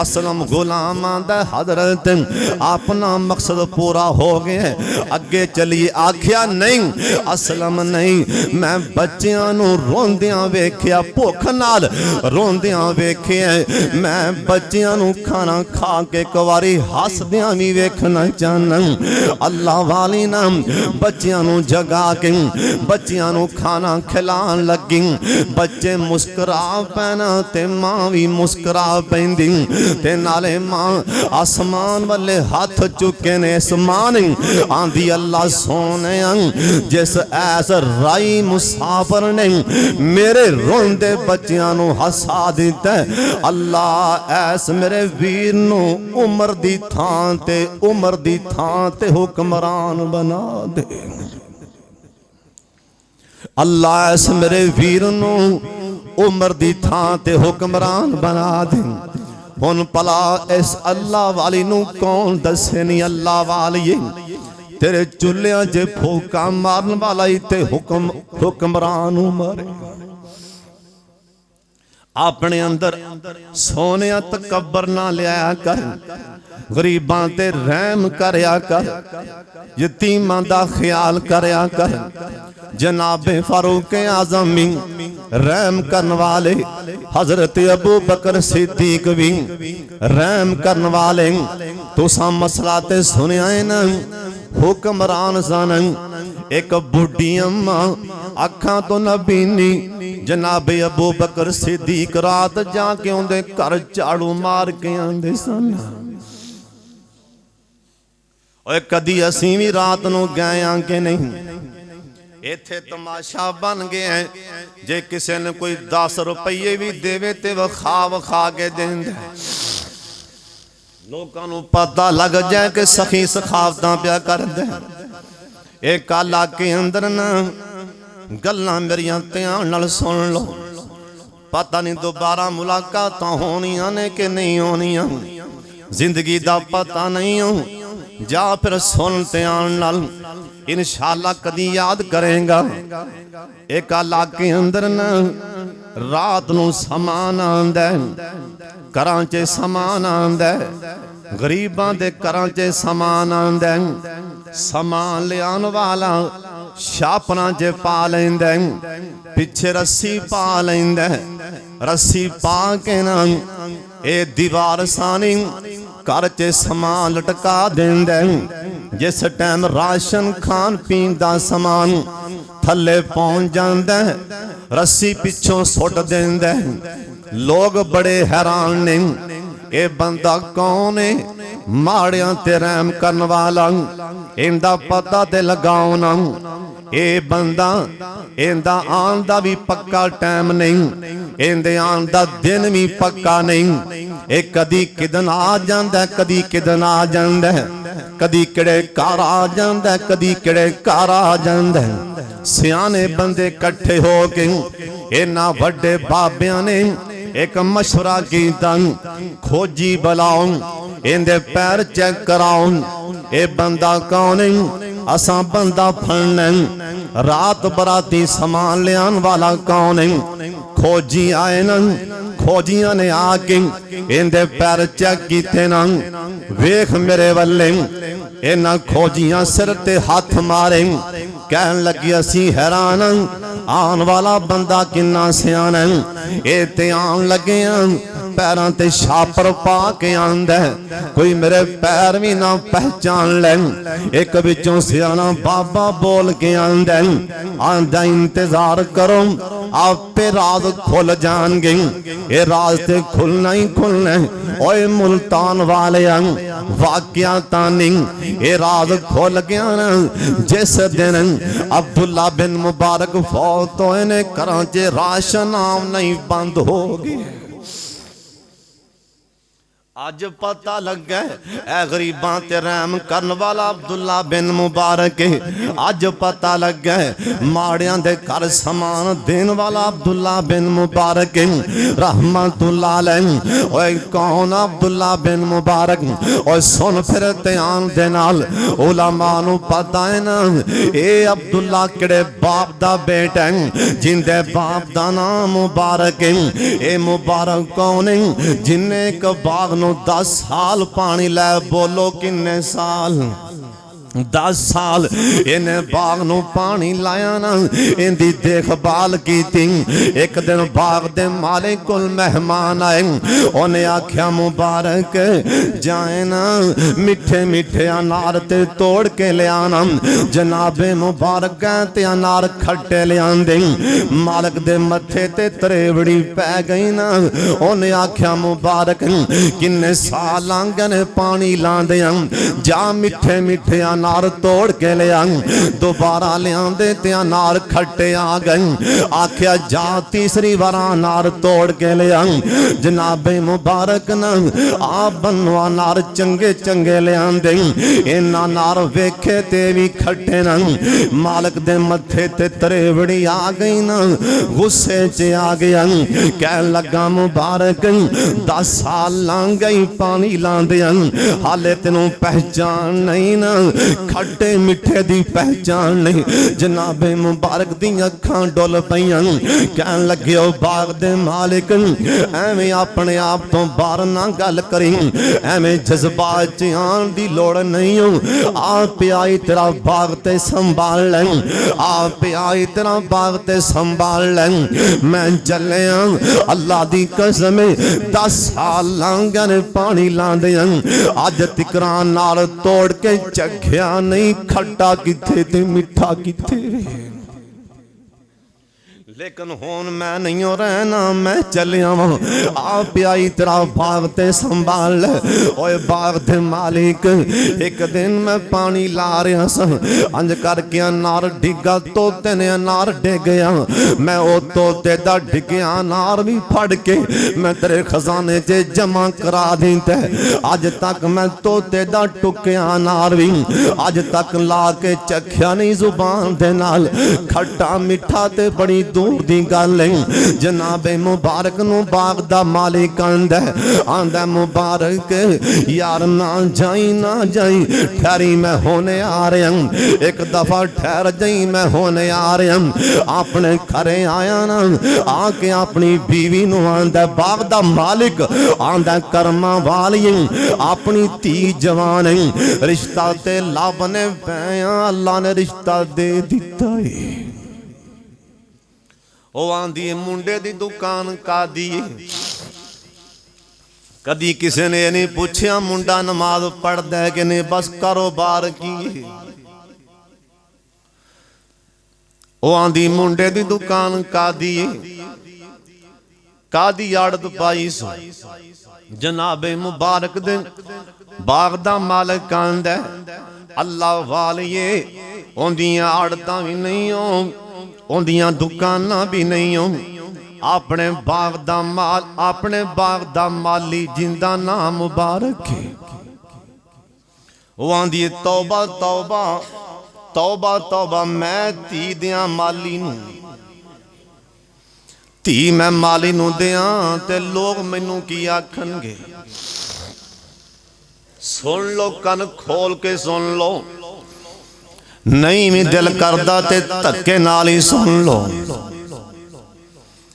असलम गुलाम आंदा हजरत अपना मकसद पूरा हो गया अगे चलिए आखिया नहीं असलम नहीं मैं बच्चियां नूं रोंदियां वेखिया भुख नाल रोंदियां वेखिया मैं बच्चियां नूं खाना खा के एक वारी हसदियां भी वेखना चाहना अल्लाह वाली ना बच्चियां नूं जगा के बच्चियां नूं खाना खिलान लगी बच्चे मुस्करा पैना ते मां भी मुस्करा पैंदी ते नाले मां आसमान वाले हाथ चुके ने आसमान आंदी अल्लाह सोने जिस ऐस राई मुसाफर ने मेरे रोंदे बच्चियां हसा दिता अल्लाह ऐस मेरे वीर नू उम्र दी थां ते हुक्मरान बना दे अल्लाह ऐस मेरे वीर नू उम्र दी थां ते हुक्मरान बना दे हुन भला इस अल्लाह वाली नू कौन दसे नहीं अल्लाह वाली तेरे चुल्हियां च फूका मारन वाला ही ते हुक्मरान मारे अपने अंदर सोने तकबर ना लिया कर गरीबां ते रहम करया कर यतीमां दा ख्याल करया कर जनाबे फारूक आज़म रहम करने वाले हजरत अबू बकर सिद्दीक भी रहम करने वाले तुसा मसला ते सुनिया है ना हुक्मरान सन एक बुढ़ी अम्मा अखां तो नबीनी जनाबे अबू बकर सिद्दीक रात जाके उनके घर झाड़ू मार के आंदे सन और कदी असी भी रात नूं गए आके नहीं इत्थे तमाशा बन गया है जे किसी ने कोई 10 रुपये भी देवे ते वखा के देंदा लोकां नूं पता लग जाए कि सखी सखावतां प्या करदा ए कल आके अंदर ना गल्लां मेरियां ध्यान नाल सुन लो पता नहीं दोबारा मुलाकात होनियां ने कि नहीं होनियां जिंदगी दा पता नहीं हो जा फिर सुन ध्यान नाल इंशाअल्लाह कदी याद करेगा एक इलाके अंदर ना रात नूं समान आंदा घरां च समान आंदा गरीबां दे घरां च समान आंदा समान लियान वाला छापना च पा लैंदा पिछे रस्सी पा लैंदा रस्सी पा के ना ए दीवार सानी घर च समान लटका देंदा जिस टाइम राशन खान पीन दा समान थले पहुंच जांदा रस्सी पिछों सुट देंदा लोग बड़े हैरान ने ए बंदा कौन है माड़ियां ते रहम करन वाला इंदा पता ते लगाओ ना ए बंदा इंदा आन दा भी पक्का टाइम नहीं इंदे आन दा दिन भी पक्का नहीं ए कदी किदन आ जांदा कदी किदन आ जांदा कदी किड़े घर आ जांदा कदी किड़े घर आ जांदा सियाने बंदे इकट्ठे हो के इन्हां वड्डे बाबियां ने एक मशवरा कीता खोजी बुलाओ इंदे पैर चेक कराओ ए बंदा कौन है असा बंदा फड़ना रात बराती समान लियान वाला कौन है खोजी आए न खोजियां ने आके इंदे पैर चेक कीते ना वेख मेरे वल्ले इन्हां खोजियां सिर ते हाथ मारे कहन लगी असी हैरान आन वाला बंदा किन्ना सियाना ए ते आन लगे पैरों ते छापर पा के आंदा कोई मेरे पैर भी ना पहचान ले एक विचों सियाना बाबा बोल के आंदा आंदा इंतजार करो आपे राज खुल जाएंगे ये राज ते खुलना ही खुलना ओए मुल्तान वाले वाकया तानी ये राज खुल गया ना जिस दिन अब्दुल्ला बिन मुबारक फौत होए ने घरां च राशन आम नहीं बंद हो गए अज पता लगे ए गरीबां ते रहम करन वाला अब्दुल्ला बिन मुबारक अज पता लगे माड़ियां दे घर समान देन वाला अब्दुल्ला बिन मुबारक रहमतुल्लाह अलैह। ओए कौन अब्दुल्ला बिन मुबारक? ओए सुन फिर ध्यान दे नाल उलमा नू पता है ना ए अब्दुल्ला किहड़े बाप दा बेटा है जिंदे बाप दा नाम मुबारक है। ए मुबारक कौन है जिन्ने एक बाग 10 साल पानी लै बोलो किन्ने साल 10 साल इन्हें बाग नू पानी लाया ना इनकी देखभाल की थी। एक दिन बाग दे मालिक कोल मेहमान आए उन्हें आख्या मुबारक जाए ना मिठे मिठे अनार ते तोड़ के लियाना। जनाबे मुबारक ते अनार खट्टे लियादे मालिक दे मथे ते त्रेवड़ी पै गई ना। उन्हें आख्या मुबारक किन्ने साल लांघे ने पानी लांदे जा मिठे मिठे अनार तोड़ के लिया। दोबारा लियादे ते अनार खट्टे आ गए। आख्या जा तीसरी बार अनार तोड़ के लिया। जनाबे मुबारक न आप बनो अनार चंगे चंगे लियादे इन अनार वेखे ते भी खट्टे न। मालिक दे मथे ते त्रेवड़ी आ गई न गुस्से च आ गया। कह लगा मुबारक 10 साल लंघ गई पानी लांदे हाले तेनों पहचान नहीं न खट्टे मिठे दी पहचान नहीं। जनाबे मुबारक दी अखां डुल पईयां कहन लगे ओ बाग दे मालिक एवें अपने आप तो बाहर ना गल करी एवें जज्बात च आन दी लोड़ नहीं हो। आप आई तेरा बाग ते संभाल ले आप आई तेरा बाग ते संभाल ले मैं चलिया अल्लाह दी कसम 10 साल लांघे ने पानी लांदे अज तिकरां नाल तोड़ के चखिया नहीं खट्टा किथे ते मिठा किथे। लेकिन हुन मैं नहीं रहना मैं चलिया आप आई तेरा बाग ते संभाल ले। ओए बाग दे मालिक एक दिन मैं पानी ला रहा सा अंज करके अनार डिगा तोते ने अनार डिग गया। मैं ओ तोते दा डिगया अनार भी फड़ के मैं तेरे खजाने च जमा करा देता। अज तक मैं तोते दा टुकिया अनार भी अज तक ला के चखिया नहीं जुबान दे नाल खट्टा मिठा ते बड़ी दूर दी गल है। जनाबे मुबारक नू बाग दा मालिक आंदा मुबारक यार ना जाई ठहरी मैं होने आ रहा एक दफा ठहर जाई मैं होने आ रहा। अपने घरे आया ना आके अपनी बीवी नू आंदा बाग दा मालिक आंदा कर्मा वाली अपनी धी जवान रिश्ता ते लब ने पैया अल्लाह ने रिश्ता दे दिता है। ओ आंदी मुंडे दी दुकान कादी कदी किसी ने नहीं पूछया मुंडा नमाज पढ़दा है कि नहीं बस कारोबार की। ओ आंदी मुंडे दी दुकान कादी कादी आड़त पाई सो। जनाबे मुबारक दे बाग दा मालिक आंदा अल्लाह वालिए ओंदियां आड़तां भी नहीं हो ओंदियां दुकाना भी नहीं हो अपने बाग दा माल अपने बाग दा माली जिंदा नाम मुबारक है। वो आंदी तौबा तौबा तौबा तौबा मैं धी दियां माली नू धी मैं माली नू दियां ते लोग मैनू की आखणगे। सुन लो कन खोल के सुन लो नहीं भी दिल करदा ते धक्के नाल ही सुन लो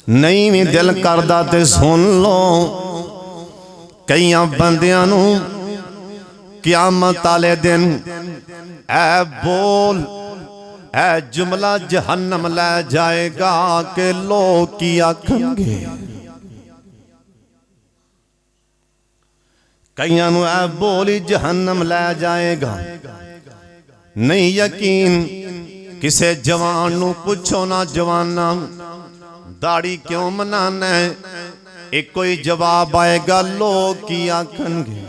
नहीं भी दिल करदा ते सुन लो। कई बंदियां नू क़यामत वाले दिन ऐ बोल ऐ जुमला जहन्नम ले जाएगा के लोग की आखणगे। कईयां नू ऐ बोल ही जहन्नम ले जाएगा। नहीं यकीन किसे जवान नू पुछो ना जवाना दाढ़ी क्यों मनाना है एक कोई जवाब आएगा लोग की आखणगे।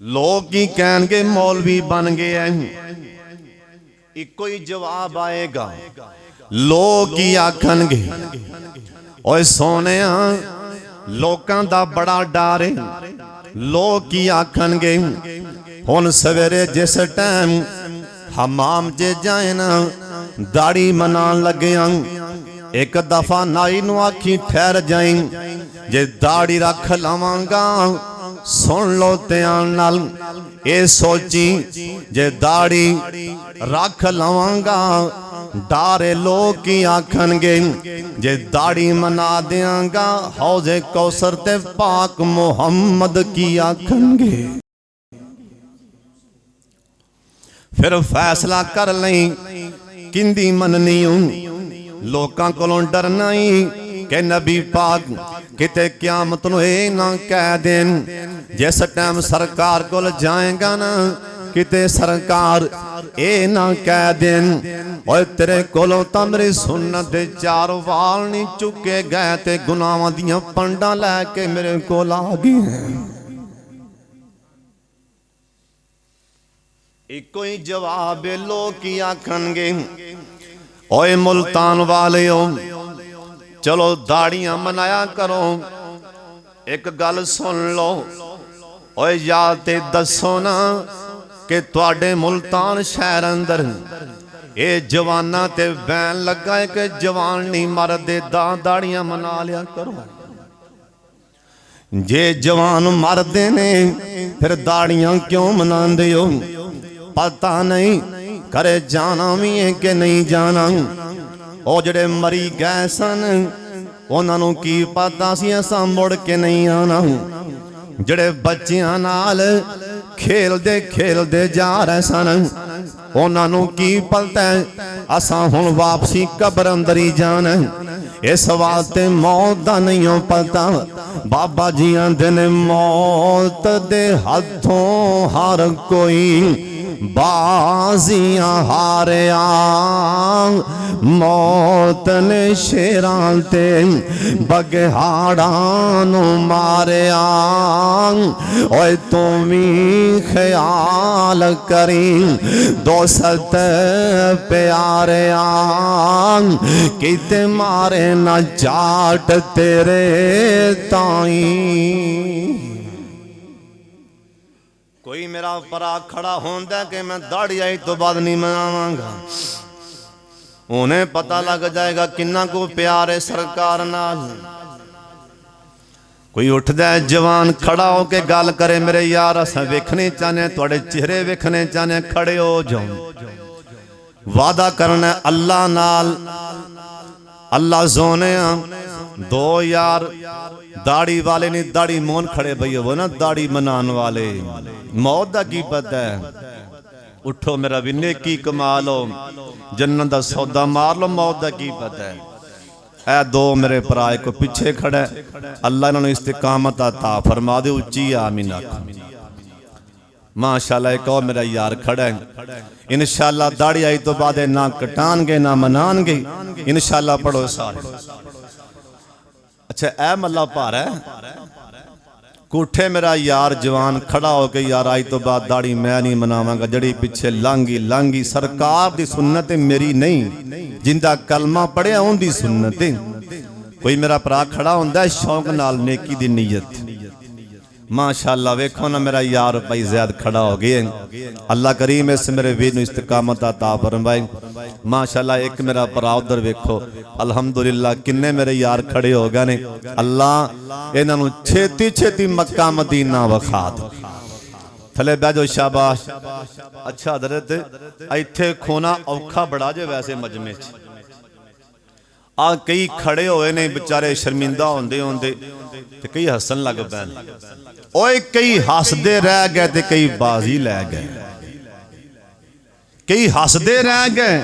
लोग की कहेंगे मौलवी बन गए हैं एक कोई जवाब आएगा लोग की आखणगे। ओए सोने लोकां दा बड़ा डर है, लोग की आखणगे। हुण सवेरे जिस टाइम हमाम जे जाए ना दाढ़ी मनान लग्या, एक दफा नाई नूं आखी ठहर जाई, जे दाढ़ी रख लवांगा सुन लो ध्यान नाल, ए सोची जे दाढ़ी रख लवांगा डारे लोग की आखणगे, जे दाढ़ी मना देंगा हौजे कौसर ते पाक मुहम्मद की आखणगे। फिर फैसला कर लई किंदी मननी, लोकां कोलों डरना ही कि नबी पाक किते क़यामत नूं ए ना कह देन, जिस टाइम सरकार कोल जाएगा ना किते सरकार ए ना कह देन, ओए तेरे कोलों तां मेरी सुन्नत दे 4 वाल नहीं चुके गए ते गुनाहां दियां पंडां लैके मेरे कोल आ गए। इको ही जवाब लोग की आखणगे, ओए मुल्तान वालेओ चलो दाढ़ियां मनाया करो, एक गल सुन लो, ओए या ते दसो ना कि तुहाडे मुल्तान शहर अंदर ये जवाना ते बैन लगा है कि जवान नहीं मरदे, दाढ़ियां मना लिया करो। जे जवान मरदे ने फिर दाढ़ियां क्यों मनांदे हो? पता नहीं करे जाना भी है कि नहीं जाना। ओ जड़े मरी गए सन उन्होंने की पता सी असां मुड़ के नहीं आना। जड़े बच्चियां नाल खेलदे खेलदे जा रहे सन उन्होंने की पता असां हुण वापसी कब्र अंदर ही जाना। इस वास्ते मौत दा नहीं हो पता। बाबा जी आंदे ने मौत दे हथों हर कोई बाजियां हारिया, मौत ने शेरां ते बगहाड़ां नूं मारिया। ओए तू भी ख्याल करी दोस्त प्यारिया, किते मारे ना जाट तेरे ताई। कोई मेरा परा खड़ा होंदा कि मैं दाढ़ी आई तो बाद नहीं मनावांगा, उन्हें पता लग जाएगा किन्ना को प्यार है सरकार नाल। कोई उठदा है जवान खड़ा हो के गल करे, मेरे यार असां वेखने चाहने तुहाडे चेहरे वेखने चाहने, खड़े हो जाओ। वादा करना अल्लाह नाल, अल्लाह सोने 2 यार दाढ़ी वाले नहीं दाढ़ी मोन खड़े भई हो ना, दाढ़ी मनान वाले। मौत दा की पता है? उठो मेरा भी नेकी कमा लो, जन्नत दा सौदा मार लो, मौत दा की पता है? ऐ 2 मेरे भरा को पीछे खड़ा है, अल्लाह इन्होंने इस्तिकामत अता फरमा दे। उच्ची आमीन आखो माशाअल्लाह। एक और मेरा यार खड़ा है, इंशाअल्लाह दाढ़ी आई तो बाद ना कटानगे ना मनानगे इंशाअल्लाह। पढ़ो सारे। अच्छा ऐ मल्ला भार है कोठे मेरा यार जवान खड़ा हो के, यार आज तो बाद दाढ़ी मैं नहीं मनावांगा, जड़ी पिछे लांगी लांगी। सरकार दी सुन्नत मेरी नहीं, जिंदा कलमा पढ़िया उनदी सुन्नत। कोई मेरा भरा खड़ा होंदा शौक नाल नेकी दी नीयत। माशाअल्लाह वेखो ना मेरा यार भाई ज़ैद खड़ा हो गए। अल्लाह करीम इस मेरे वीर नूं इस्तिकामत अता फरमाए। माशाअल्लाह एक मेरा भरा उधर वेखो, अल्हम्दुलिल्लाह किन्ने मेरे यार खड़े हो गए ने। अल्लाह इन्हां नूं छेती छेती मक्का मदीना विखा दे। थले बह जाओ शाबाश। अच्छा हज़रत इत्थे खोना औखा बड़ा जे वैसे मजमे च आ कई खड़े होए ने बेचारे शर्मिंदा होंदे होंदे ते कई हसन लग पैन। ओए कई हसदे रह गए ते कई बाजी लै गए। कई हसदे रह गए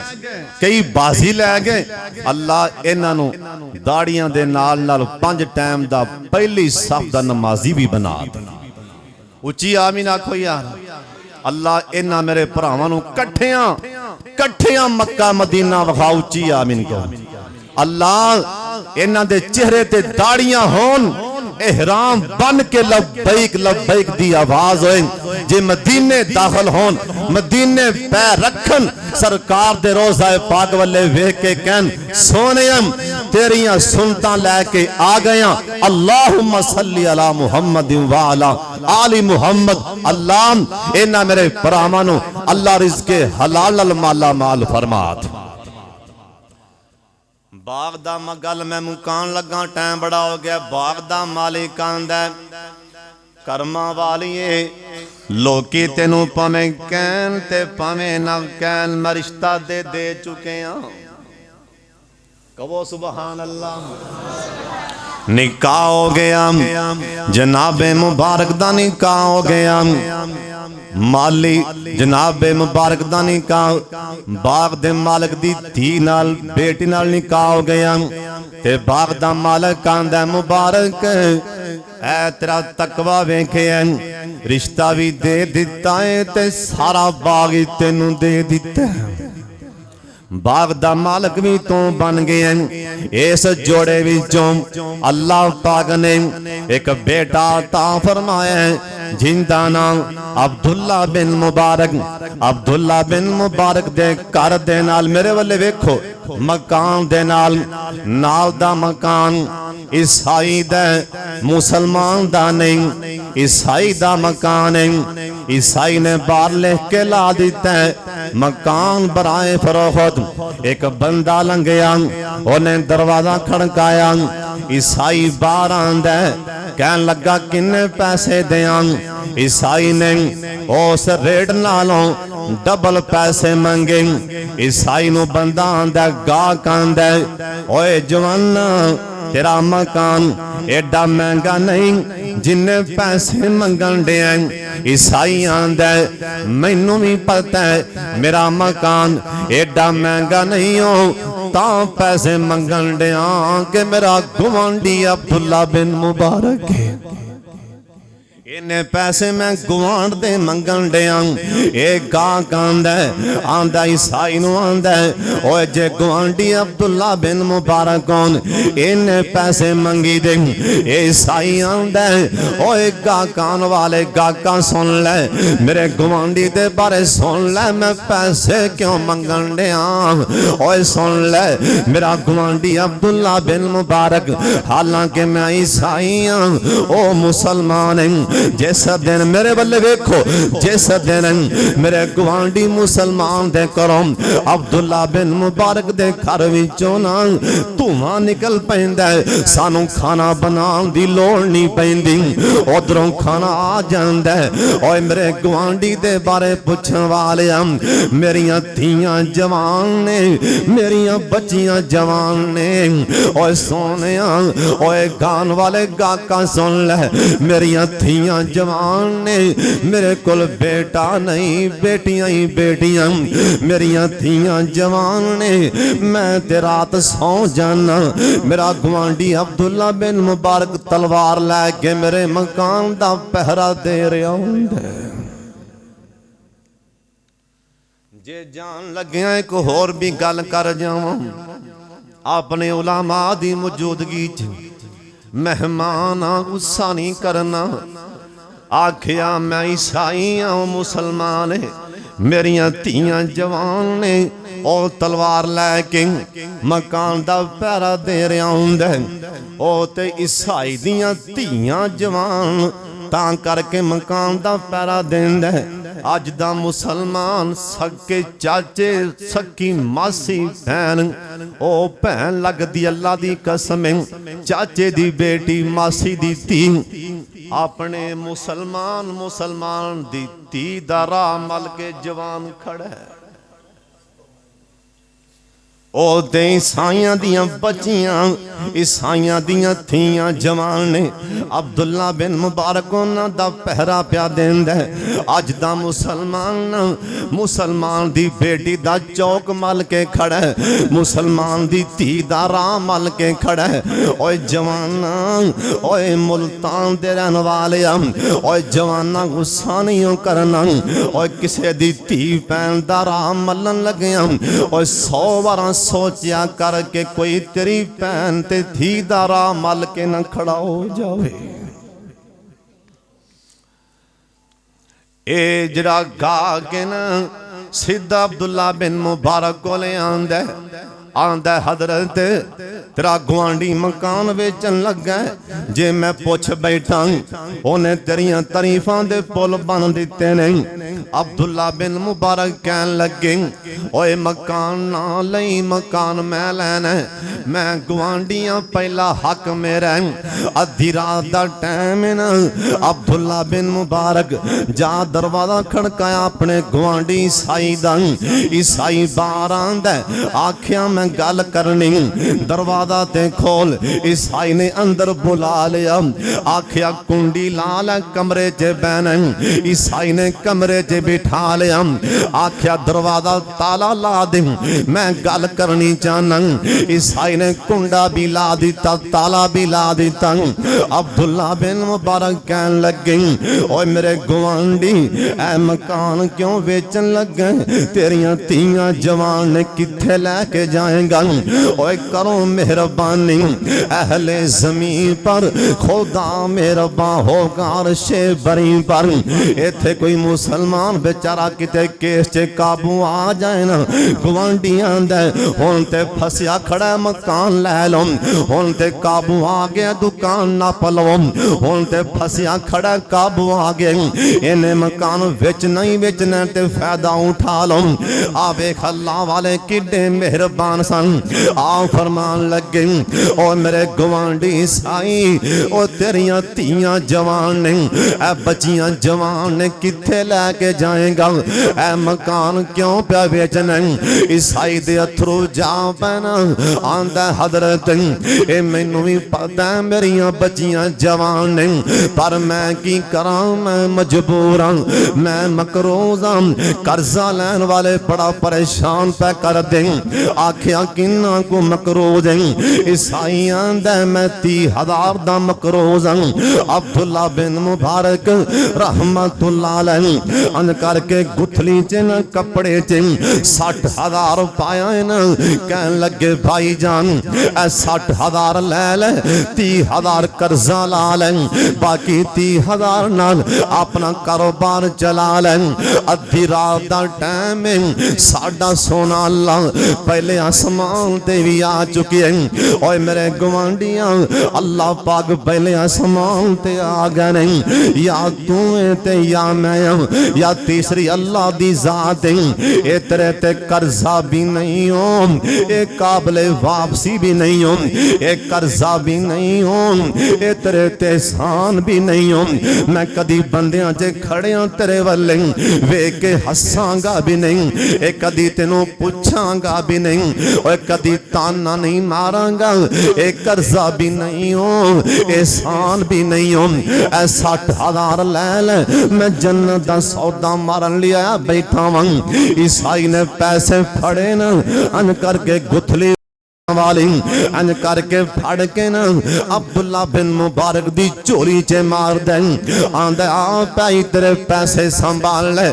कई बाजी लै गए। अल्लाह इन्हां नूं दाड़ियां दे नाल नाल 5 टाइम दा पहली सफ दा नमाजी भी बना दे। उच्ची आमीन आखो यार। अल्लाह इन्हां मेरे भरावां नूं कट्ठियां मक्का मदीना विखा। उच्ची आमीन कहो। अल्लाह इन्हां दे चेहरे ते दाड़ियां होन, एहराम बन के लब्बैक लब्बैक दी आवाज होए। जे मदीने दाखिल होन, मदीने पैर रखन, सरकार दे रोज़ा पाक वाले वेख के कहन सोनियम तेरियां सुनता लैके आ गया। अल्लाहुम्मा सल्ली अला मुहम्मद व अला आली मुहम्मद। अल्लाह इन्हां मेरे भरावां नूं अल्लाह रिज़्क़े हलाल नाल माला माल फरमात। बाग दा गल मैं मुकान लगा, टाइम बड़ा हो गया। बाग दा मालिक आंदा कर्मा वालिए लोकी तेनू भावें कहन ते भावें ना कहन, मैं रिश्ता दे चुके हाँ। कहो सुबहान अल्लाह। निकाह हो गया, जनाबे मुबारक दा निकाह हो गया। माली जनाबे मुबारक दा निकाह, बाग दे मालिक दी धी नाल बेटी नाल निकाह हो गया। ते बाग दा मालिक आंदा मुबारक ऐ तेरा तकवा वेखे, रिश्ता भी दे दिता है ते सारा बाग ही तेनू दे दिता है। बाग दा मालिक भी तू बन गया। इस जोड़े विचों अल्लाह पाक ने एक बेटा ता फरमाया जिंदा नाम अब्दुल्ला बिन मुबारक। अब्दुल्ला बिन मुबारक दे घर दे नाल मेरे वाले वेखो मकान दे नाल दा मकान ईसाई दा मुसलमान दा नहीं, ईसाई दा मकान है। ईसाई ने बाहर लिख के ला दिता है मकान बराए फरोख्त। एक बंदा लंघया, उन्हें दरवाजा खड़काया। ईसाई बाहर आंदा कहन लगा किन्ने पैसे दें। ईसाई ने उस रेट नालों डबल पैसे मंगे। ईसाई नू बंदा आंदा गाहक आंदा ओए जवाना तेरा मकान एडा महंगा नहीं जिन्ने पैसे मंगन दे। ईसाई आंदा मैनू भी पता है मेरा मकान एडा महंगा नहीं हो ता पैसे मंगन दे कि मेरा गुआंढी अब्दुल्ला बिन मुबारक है। इन्ने पैसे मैं गुआंढ दे मंगन दे। एक गाहक आंदा ईसाई नू आंदा ओए जे गुआंढी अब्दुल्ला बिन मुबारक कौन इन्ने पैसे मंगी दे। ईसाई आंदा ओए गाहकान वाले गाहका सुन ले मेरे गुआंढी दे बारे सुन ले मैं पैसे क्यों मंगन दे। ओए सुन ले मेरा गुआंढी अब्दुल्ला बिन मुबारक हालांकि मैं ईसाई हाँ ओ मुसलमान है। जिस दिन मेरे बल्ले वेखो जिस दिन मेरे गुआंढी मुसलमान दे करो अब्दुल्ला बिन मुबारक दे घर विचों ना धुआं निकल पैंदा है, सानू खाना बनाने दी लोड़ नहीं पैंदी, उधरों खाना आ जांदा है। ओए मेरे गुआंढी दे बारे पुछण वाले मेरियां धीयां जवान ने मेरियां बच्चियां जवान ने। ओए सोनिया ओए गान वाले गाका सुन ले मेरियां धीयां जवान ने मेरे कोल बेटा नहीं बेटियां ही बेटियां मेरियां धीयां जवान ने। मैं ते रात सौ जाना मेरा गुआंढी अब्दुल्ला बिन मुबारक तलवार लैके मेरे मकान दा पहरा दे रहा हुंदा। जे जान लग्या एक होर भी गल कर जावां अपने उलामा दी मौजूदगी च मेहमान गुस्सा नहीं करना। आखिया मैं ईसाई हाँ मुसलमान है मेरियां धीयां जवान ने और तलवार लैके मकान दा पहरा दे रहा हुंदा। ओ ते ईसाई दियां धीयां जवान तां करके मकान दा पहरा देंदा। अज दा मुसलमान सके चाचे सकी मासी भैन ओ भैन लगदी अल्लाह दी कसम चाचे दी बेटी मासी दी धी अपने मुसलमान दी धी दा राह मल के जवान खड़ा है। ओ दे ईसाइयां दियां बच्चियां ईसाइयां दियां थियां जवान ने अब्दुल्ला बिन मुबारक उन्हां दा पहरा प्या देंदा। अज दा मुसलमान दी बेटी दा चौक मल के खड़ा है, मुसलमान दी धी दा राह मल के खड़ा है। ओए जवाना ओए मुल्तान दे रहन वाले ओए जवाना गुस्सा नहीं करना। ओए किसे दी धी भैन दा राह मलन लगे ओए 100 बार सोचा करके कोई तेरी भैन ते धी दा राह मल के न खड़ा हो जावे। ए जड़ा गा के न सीधा अब्दुल्ला बिन मुबारक कोले आंदा आंदा हजरत तेरा गुआंढी मकान वेचन लगा, जे मैं पुछ बैठा उन्हें तेरिया तारीफां दे पुल बन दिते ने। अब्दुल्ला बिन मुबारक कहन लगे ओए मकान ना लई, मकान मैं लैना, मैं गुआंढियां पहला हक मेरा। अद्धी रात दा टाइम है ना, अब्दुल्ला बिन मुबारक जा दरवाजा खड़काया अपने गुआंढी ईसाई दा। ईसाई बाहर आंदा, आखिया मैं गल करनी, दरवाजा ते खोल। ईसाई ने अंदर बुला लिया, आखिया कुंडी ला लै कमरे च बहना। ईसाई ने कमरे च बिठा लिया, आखिया दरवाजा ताला ला दे, मैं गल करनी चाहना। ईसाई ने कुंडा भी ला दिता, ताला भी ला दिता। अब्दुल्ला बिन मुबारक कहन लगे ओए मेरे गुआंढी ऐ मकान क्यों बेचन लगे, तेरिया तियां जवान ने किथे लैके जाएगा। ओए करो मेहरबानी अहले जमीन पर, खुदा मेहरबान होगा अर्शे बरी पर। इथे कोई मुसलमान बेचारा किते केस च काबू आ जाए ना, गुआंढियां दे हुण ते फसिया खड़ा मकान लै लो, हुण ते काबू आ गया दुकान नप लो, हुण ते फसिया खड़ा काबू आ गया, इन्हें मकान विच नहीं बेचना ते फायदा उठा लो। आ वेख अल्लाह वाले किड्डे मेहरबान सन। आ फरमान लगे ओ मेरे गुआंढी साई, ओ तेरिया तियां जवान ने, ए बच्चियां जवान ने किथे लैके जाएगा, ए मकान क्यों प्या बेचना। ईसाई दे अथरू जा पैना, आंदा हजरत ए मैनू भी पता मेरिया बच्चियां जवान ने, पर मैं की करा, मैं मजबूर हाँ, मैं मकरूज हाँ, कर्जा लैन वाले बड़ा परेशान पे कर दे। आखिया किन्ना को मकरूज है। ईसाई आंदा मैं 30,000 दा मकरूज हाँ। अब्दुल्ला बिन मुबारक रहमतुल्लाह अलैह अन करके गुथली च न कपड़े च 60,000 पाया है ना, कहन लगे भाई जान ए 60,000 ले ले, 30,000 कर्जा ला ले, बाकी 30,000 नाल अपना कारोबार चला ले। अद्धी रात दा टाइम है, साडा सोना अल्लाह पहले आसमान ते भी आ चुके हैं। ओए मेरे गुआंढियां अल्लाह पाक पहले आसमान ते आ गए नहीं, या तू है ते या मैं, या तीसरी अल्लाह दी जात है। ए तेरे ते कर्जा भी नहीं हो, ए काबिले वापसी भी नहीं हो, ए कर्जा भी नहीं हो, ए तेरे ते एहसान भी नहीं हो। मैं कदी बंदियां च खड़िया तेरे वाले वेख के हसांगा भी नहीं, ए कदी तेनों पूछांगा भी नहीं, और कदी ताना नहीं मारांगा, ए कर्जा भी नहीं हो, एहसान भी नहीं हो। ए 60,000 ले ले, मैं जन्नत दा सौदा मारन लिया बैठा वां। ईसाई ने पैसे फड़े न, अन करके गुथली वाली अन करके फड़ के ना अब्दुल्ला बिन मुबारक दी चोरी च मार दे। आंदा आ भाई तेरे पैसे संभाल ले,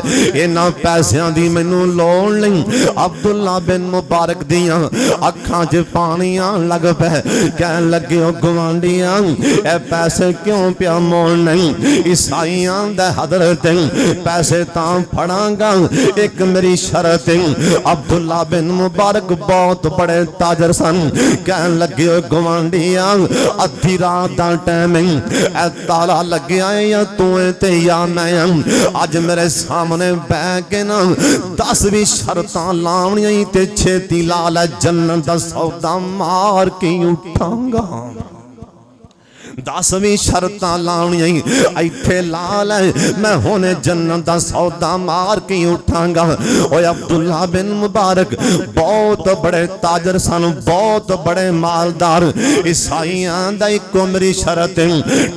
इन्हां पैसियां दी मैनू लोड़ नहीं। अब्दुल्ला बिन मुबारक दियां अखां च पानी आन लग पे, कहन लगे ओ गुआंढियां ए पैसे क्यों पिया मोड़ नहीं। ईसाई आंदा हजरत पैसे तां फड़ांगा, एक मेरी शर्त है। अब्दुल्ला बिन मुबारक बहुत बड़े ताजर सन, कहन लगे गुआंढियां अद्धी रात दा टाइम है, ताला लगे या तू ते या मैं, अज मेरे सामने बह के ना 10 भी शर्तां लावनियां ते छेती ला लै, जन्नत दा सौदा मार के उठांगा। 10 भी शर्तां लावनियां इत्थे ला लै, मैं हुणे जन्नत दा सौदा मार के उठांगा। ओए अब्दुल्ला बिन मुबारक बहुत बड़े ताजर सन, बहुत बड़े मालदार। ईसाइयां दा इको मेरी शरत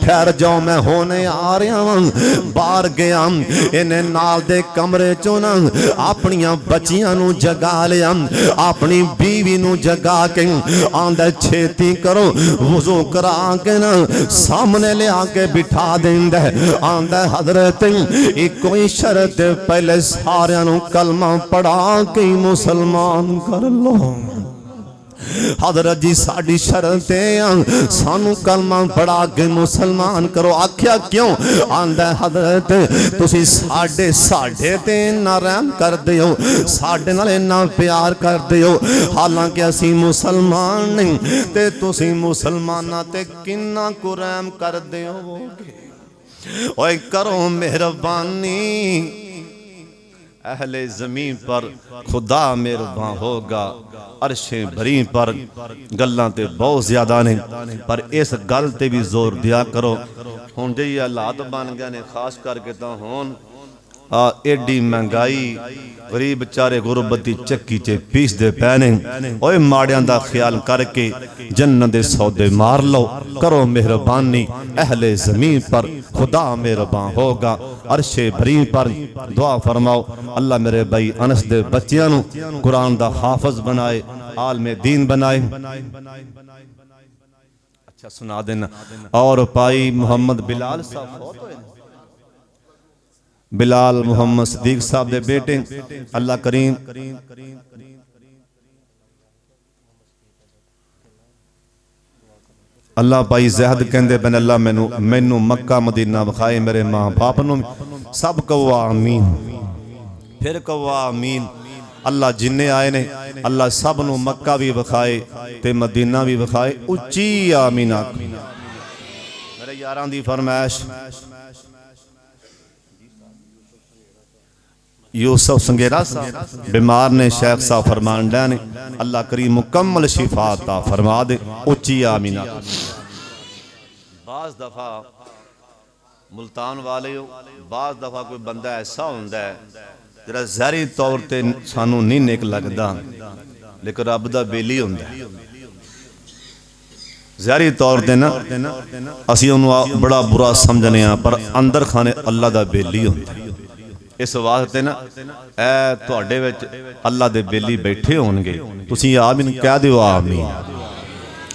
ठहर जाओ, मैं होने आ रहा वां। बाहर गया, इन्हें नाल दे कमरे चों ना अपनियां बच्चियां नू जगा लिया, अपनी बीवी नू जगा के आंदा छेती करो, वुजू करा के ना सामने ले आके बिठा देंदा। आंदा हजरत इको ही शरत पहले सारियां नू कलमा पढ़ा के मुसलमान कर लो। हजरत जी साडी शर्त है सानू कलमा पढ़ा के मुसलमान करो। आख्या क्यों? आंदा हजरत तुसी साडे ते इन्ना रहम करदे हो, साडे नाल इन्ना प्यार करदे हो, हालांकि असी मुसलमान नहीं ते तुसी मुसलमानां ते किन्ना को रहम करदे होवोगे। ओए करो मेहरबानी, अहले ज़मीन पर खुदा मेहरबान होगा। अरशे भरी पर गल्लां ते बहुत ज़्यादा ने, पर इस गल ते भी जोर दिया करो। हुण जी हालात बन गए ने, खास करके तो हुण एडी महंगाई, गरीब बेचारे गुरबती चक्की च पीसदे पै ने। ओए माड़ियां दा ख्याल करके जन्नत दे सौदे मार लो। करो मेहरबानी, अहले ज़मीन पर खुदा मेहरबान होगा। अरशे भरी पर दुआ फरमाओ अल्लाह मेरे भाई अनस दे बच्चियां नू कुरान दा हाफिज बनाए, आलमे दीन बनाए। अच्छा सुना देना। और भाई मोहम्मद बिलाल साहब, बिलाल मोहम्मद सदीक साहब दे बेटे, अल्लाह करीम अल्लाह भाई ज़हद कहंदे बन अल्लाह मैनू मक्का मदीना विखाए, मेरे मां बाप नू सब कहो आमीन। फिर कहो आमीन। अल्लाह जिन्ने आए ने अल्लाह सब नू मक्का भी विखाए ते मदीना भी विखाए। उच्ची आमीन आख। मेरे यारां दी फरमाइश यूसुफ संगेरा साहब बीमार ने, शेख साहब फरमान डे ने अल्लाह करीम मुकम्मल शिफा अता फरमा दे। उच्ची आमीन। बाज़ दफा मुल्तान वाले हो, बाज़ दफा कोई बंदा ऐसा होंदा है जिहड़ा ज़ाहिरी तौर ते सानू नहीं नेक लगदा, लेकिन रब दा बेली होंदा है। ज़ाहिरी तौर ते ना असीं उहनूं बड़ा बुरा समझने आ, पर अंदर खाने अल्लाह दा बेली होंदा। इस वास्ते ना ऐ तुहाडे विच अल्लाह दे बेली बैठे होणगे, तुसीं आमीन कह दिओ आमीन।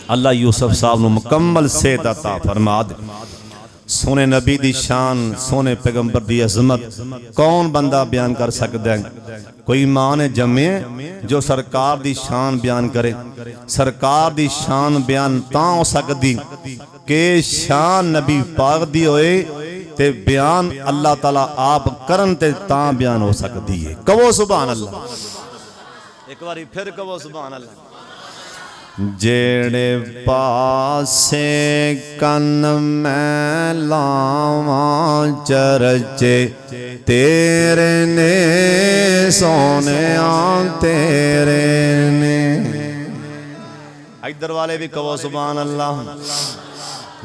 अल्लाह यूसुफ साहब नूं मुकम्मल सेहत अता फरमा दे। सोने नबी दी शान, सोने पैगंबर दी अजमत कौन बंदा बयान कर सकता है? कोई मां ने जमे जो सरकार दी शान बयान करे। सरकार दी शान बयान तां हो सकदी कि शान नबी पाक दी होए ते बयान अल्लाह ताला आप करन ते तां बयान हो सकती है। कहो सुभान अल्लाह। एक बारी फिर कहो सुभान अल्लाह। जेड़े पासे कन मैं लावां चरचे तेरे ने सोने तेरे ने। इधर वाले भी कहो सुभान अल्लाह।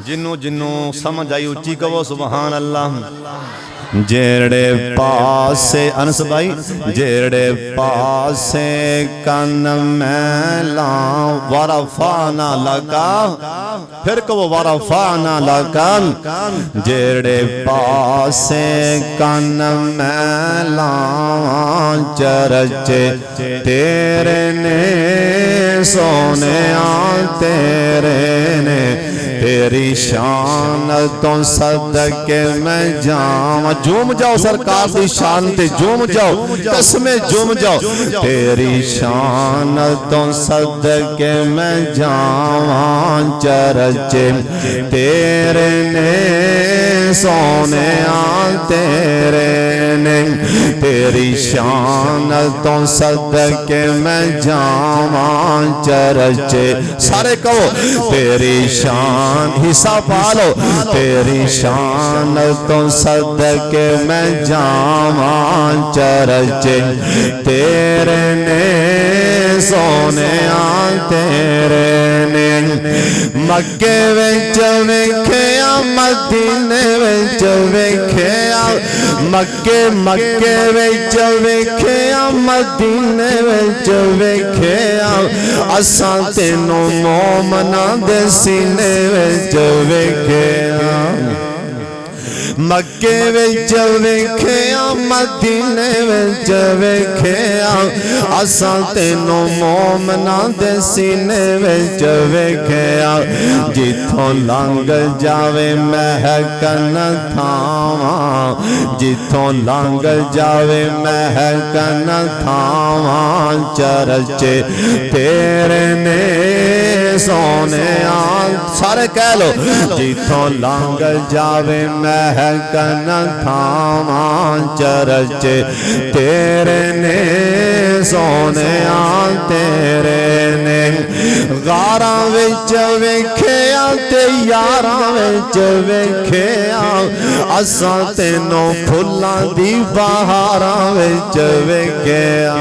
जिन्नू जिन्नू समझ आई उच्ची कहो सुभान अल्लाह। जेड़े पासे अनस भाई, जेड़े पासे कन मैं लाऊं वरफाना लगा, फिर कहो वरफाना लगा। जेड़े पासे कन मैं लाऊं चरचे तेरे ने सोने तेरे ने। तेरी शान तो सदके मैं जावां, झूम जाओ सरकार दी शान ते झूम जाओ, कसमें झूम जाओ। तेरी शान तो सदके मैं जावां चरचे तेरे ने सोने तेरे ने। तेरी शान तो सदके मैं जावां चरचे। सारे कहो तेरी शान, हिस्सा पालो। तेरी शान तो सदके मैं जावां चरचे तेरे ने सोने तेरे ने। मक्के विच वेखिया मदीने विच वेखिया, मक्के विच वेखिया मदीने विच वेखिया। असां तेनों मोमना दे सीने विच वेखिया। मक्के विच वेखिया मदीने विच वेखिया। असां तेनों मोमना दे सीने विच वेखिया। जिथों लंघ जावे महकन थावां, जिथों लंघ जावे महकन थावां चरचे तेरे ने सोने सारे कह लो जिथों लंघ जावे महकन थावां चरचे तेरे ने सोने तेरे ने गारां विच वेखिया ते यारां विच वेखिया असां तैनों फुल्लां दी बहारां विच वेखिया।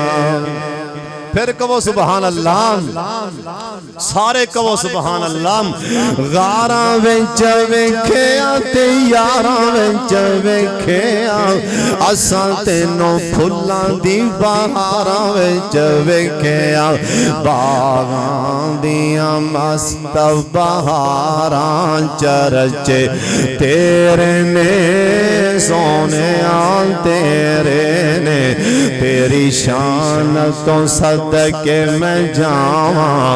फिर कहो सुभान अल्लाह, सारे कहो सुभान अल्लाह। गारां विच वेखिया ते यारां विच वेखिया असां तैनों फुल्लां दी बहारां विच वेखिया। बागां दियां मस्त बहारां चरचे तेरे ने सोनिया तेरे ने तेरी शान तो सदके मैं जावां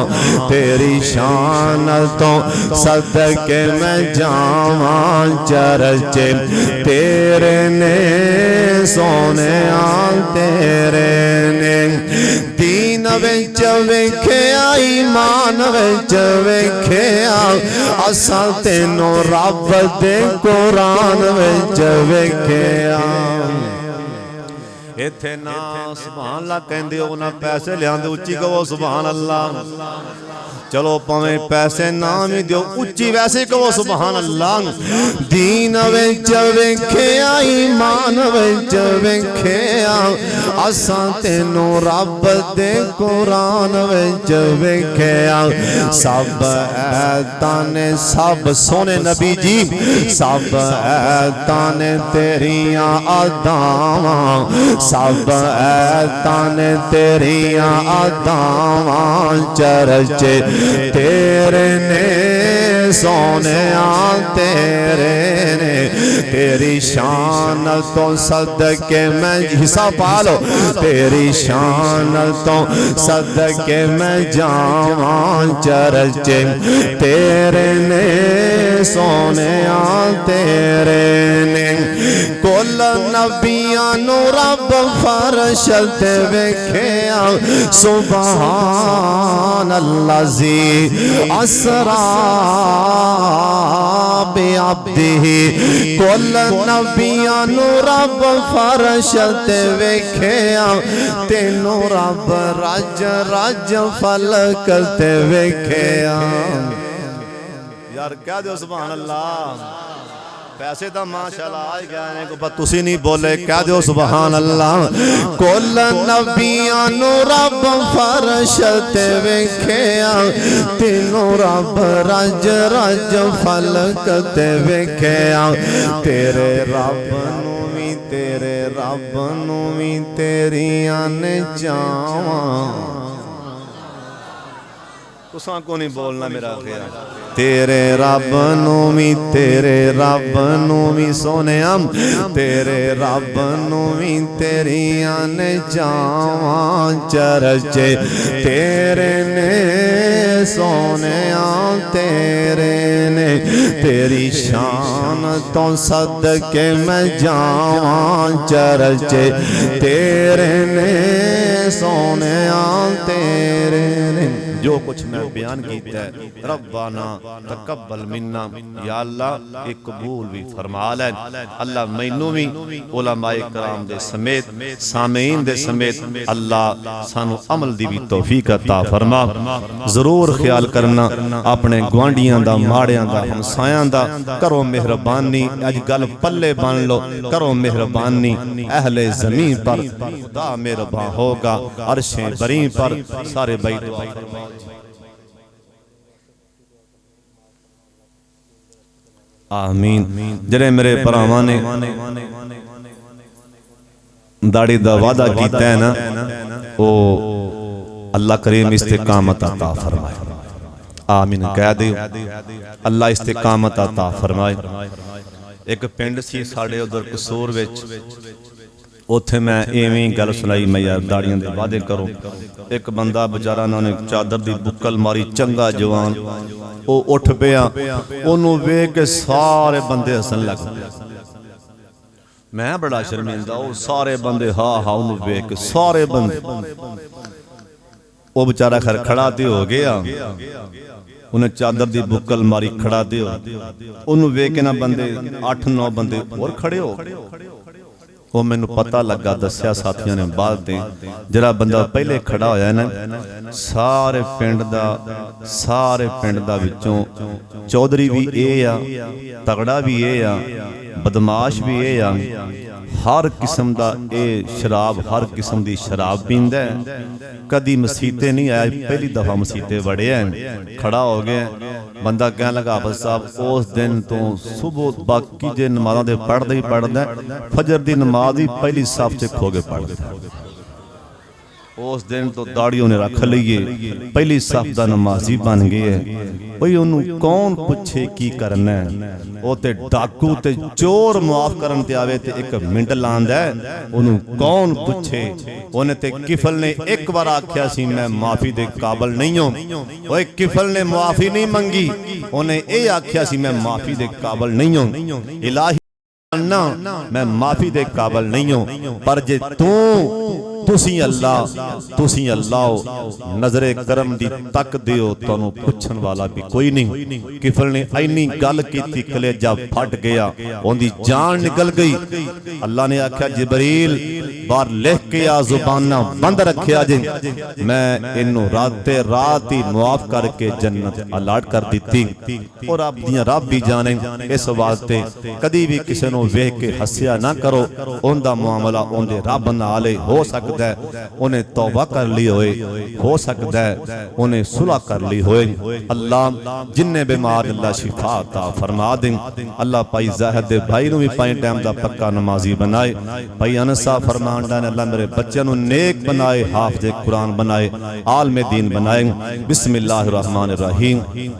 तेरी शान तो सदके मैं जावां चरचे तेरे ने सोनिया तेरे ने। दीन विच वेखिया ईमान विच वेखिया असां तैनों रब दे कुरान विच वेखिया। इत्थे ना सुभान अल्लाह कहंदे हो ना पैसे लियांदे उच्ची कहो सुभान अल्लाह। चलो भावें पैसे ना भी दियो उच्ची वैसे कहो सुभान अल्लाह। दीन विच वेखिया ईमान विच वेखिया असां तैनों रब दे कुरान विच वेखिया। सब ऐतां ने सब सोने नबी जी सब ऐतां ने तेरियां अदावां सब ऐतां ने तेरियां अदावां चरचे तेरे ने सोनिया तेरे ने तेरी शान तो सदके मैं हिस्सा पालो तेरी शान तो सदके मैं जावां चरचे तेरे ने सोनिया तेरे ने। कुल नबियां नू रब फर्श ते वेखिया सुभान अल्लाह जी असरा बिअब्दिही। कुल नबियां नू रब फर्श ते वेखिया तैनूं रब रज रज फलक ते वेखिया। यार कह दो सुभान अल्लाह। पैसे तो माशाअल्लाह आ गए ने पर तुसी नहीं बोले कह दो सुभान अल्लाह। कुल नबियां नू रब फर्श ते वेखिया तैनूं रब रज रज फलक ते वेखिया। तेरे रब नू भी तेरियां ने चावां तुसां को नहीं बोलना मेरा ख्याल। तेरे रब नू भी सोनिया तेरे रब नू भी तेरियां ने जावां चरचे तेरे ने सोनिया तेरे ने तेरी शान तो सदके मैं जावां चरचे तेरे ने सोनिया तेरे ने। जो कुछ मैं बयान किया है रब्बाना तकब्बल मिन्ना या अल्लाह एक कबूल भी फरमा ले। अल्लाह मैनू भी उलमाए कराम दे समेत सामीन दे समेत अल्लाह सानू अमल दी भी तौफीक अता फरमा। जरूर ख्याल करना अपने गुआंढियां दा माड़ियां दा हमसायां दा करो मेहरबानी। अज गल पल्ले बन लो करो मेहरबानी अहले ज़मीन पर खुदा मेहरबान होगा अर्शे बरी पर सारे बैठ। आमीन। जरे मेरे भरावां ने दाढ़ी दा वादा कीता है ना ओ अल्लाह करीम इस्तिकामत अता फरमाए। आमीन कह दे अल्लाह इस्तिकामत अता फरमाए। एक पिंड सी साडे उधर कसूर विच उथे मैं एवें गल सुनाई मैं यार दाड़ियां दे वादे करो। एक बंदा बेचारा उन्होंने चादर दी बुक्कल मारी चंगा जवान वो उठ पिया ओनू वेख के सारे बंदे हसन लग मैं बड़ा शर्मिंदा वो सारे बंदे हा हा ओनू वेख के सारे बंदे ਉਹ ਵਿਚਾਰਾ ਖਰ ਖੜਾ ਤੇ ਹੋ ਗਿਆ, ਉਹਨੇ ਚਾਦਰ ਦੀ ਬੁੱਕਲ ਮਾਰੀ, ਖੜਾ ਤੇ ਹੋ, ਉਹਨੂੰ ਵੇਖ ਕੇ ਨਾ ਬੰਦੇ 8-9 ਬੰਦੇ ਹੋਰ ਖੜੇ ਹੋ। ਉਹ ਮੈਨੂੰ ਪਤਾ ਲੱਗਾ, ਦੱਸਿਆ ਸਾਥੀਆਂ ਨੇ ਬਾਅਦ ਤੇ, ਜਿਹੜਾ ਬੰਦਾ ਪਹਿਲੇ ਖੜਾ ਹੋਇਆ ਨਾ, ਸਾਰੇ ਪਿੰਡ ਦਾ ਵਿੱਚੋਂ ਚੌਧਰੀ ਵੀ ਇਹ ਆ, ਤਗੜਾ ਵੀ ਇਹ ਆ, ਬਦਮਾਸ਼ ਵੀ ਇਹ ਆ, ਹਰ ਕਿਸਮ ਦਾ ਇਹ ਸ਼ਰਾਬ, ਹਰ ਕਿਸਮ ਦੀ ਸ਼ਰਾਬ ਪੀਂਦਾ ਹੈ, ਕਦੀ ਮਸੀਤੇ ਨਹੀਂ ਆਇਆ, ਪਹਿਲੀ ਦਫਾ ਮਸੀਤੇ ਵੜਿਆ, ਖੜਾ ਹੋ ਗਿਆ। ਬੰਦਾ ਕਹਿਣ ਲੱਗਾ ਹਾਫਿਜ਼ ਸਾਹਿਬ ਉਸ ਦਿਨ ਤੋਂ ਸੁਬਹ ਬਾਕੀ ਜੇ ਨਮਾਜ਼ਾਂ ਦੇ ਪੜ੍ਹਦਾ ਹੀ ਪੜ੍ਹਦਾ, ਫਜਰ ਦੀ ਨਮਾਜ਼ ਹੀ ਪਹਿਲੀ ਸਫ 'ਚ ਖੋ ਕੇ ਪੜ੍ਹਦਾ। ਉਸ ਦਿਨ ਤੋਂ ਦਾੜੀ ਉਹਨੇ ਰੱਖ ਲਈਏ, ਪਹਿਲੀ ਸਫ ਦਾ ਨਮਾਜ਼ੀ ਬਣ ਗਿਆ। ਬਈ ਉਹਨੂੰ ਕੌਣ ਪੁੱਛੇ ਕੀ ਕਰਨਾ ਹੈ? ਉਹ ਤੇ ਡਾਕੂ ਤੇ ਚੋਰ ਮਾਫ ਕਰਨ ਤੇ ਆਵੇ ਤੇ 1 ਮਿੰਟ ਲਾਂਦਾ, ਉਹਨੂੰ ਕੌਣ ਪੁੱਛੇ? ਉਹਨੇ ਤੇ ਕਿਫਲ ਨੇ ਇੱਕ ਵਾਰ ਆਖਿਆ ਸੀ ਮੈਂ ਮਾਫੀ ਦੇ ਕਾਬਲ ਨਹੀਂ ਹਾਂ। ਓਏ ਕਿਫਲ ਨੇ ਮਾਫੀ ਨਹੀਂ ਮੰਗੀ, ਉਹਨੇ ਇਹ ਆਖਿਆ ਸੀ ਮੈਂ ਮਾਫੀ ਦੇ ਕਾਬਲ ਨਹੀਂ ਹਾਂ, ਇਲਾਹੀ ਮੈਂ ਮਾਫੀ ਦੇ ਕਾਬਲ ਨਹੀਂ ਹਾਂ। ਪਰ ਜੇ ਤੁਸੀਂ ਅੱਲਾਹ ਨਜ਼ਰੇ ਕਰਮ ਦੀ ਤੱਕ ਦਿਓ, ਤੁਹਾਨੂੰ ਪੁੱਛਣ ਵਾਲਾ ਵੀ ਕੋਈ ਨਹੀਂ। ਕਿਫਲ ਨੇ ਇੰਨੀ ਗੱਲ ਕੀਤੀ, ਕਲੇਜਾ ਫਟ ਗਿਆ, ਉਹਦੀ ਜਾਨ ਨਿਕਲ ਗਈ। ਅੱਲਾ ਨੇ ਆਖਿਆ ਜਿਬਰੀਲ ਬਾਹਰ ਲਿਖ ਕੇ ਆ, ਜ਼ੁਬਾਨਾਂ ਬੰਦ ਰੱਖਿਆ ਜੇ, ਮੈਂ ਇਹਨੂੰ ਰਾਤੇ ਰਾਤ ਹੀ ਮੁਆਫ ਕਰਕੇ ਜੰਨਤ ਅਲਾਟ ਕਰ ਦਿੱਤੀ। ਔਰ ਰੱਬ ਦੀਆਂ ਰੱਬ ਵੀ ਜਾਣੇ, ਇਸ ਵਾਸਤੇ ਕਦੀ ਵੀ ਕਿਸੇ ਨੂੰ ਵੇਖ ਕੇ ਹੱਸਿਆ ਨਾ ਕਰੋ। ਉਹਦਾ ਮੁਆਮਲਾ ਉਹਦੇ ਰੱਬ ਨਾਲ ਹੋ ਸਕਦਾ, ਉਹਨੇ ਤੌਬਾ ਕਰ ਲਈ ਹੋਏ, ਹੋ ਸਕਦਾ ਉਹਨੇ ਸੁਲਹ ਕਰ ਲਈ ਹੋਏ। ਅੱਲਾਹ ਜਿੰਨੇ ਬਿਮਾਰ ਅੱਲਾਹ ਸ਼ਿਫਾ ਤਾ ਫਰਮਾ ਦੇ। ਅੱਲਾਹ ਭਾਈ ਜ਼ਾਹਿਦ ਦੇ ਭਾਈ ਨੂੰ ਵੀ 5 ਟਾਈਮ ਦਾ ਪੱਕਾ ਨਮਾਜ਼ੀ ਬਣਾਏ। ਭਾਈ ਅਨਸ ਸਾਹਿਬ ਫਰਮਾਨਦਾ ਨੇ ਅੱਲਾਹ ਮੇਰੇ ਬੱਚਿਆਂ ਨੂੰ ਨੇਕ ਬਣਾਏ, ਹਾਫਿਜ਼ ਕੁਰਾਨ ਬਣਾਏ, ਆਲਮ दीन बनाए। बिस्मिल्लाहिर्रहमानिर्रहीम।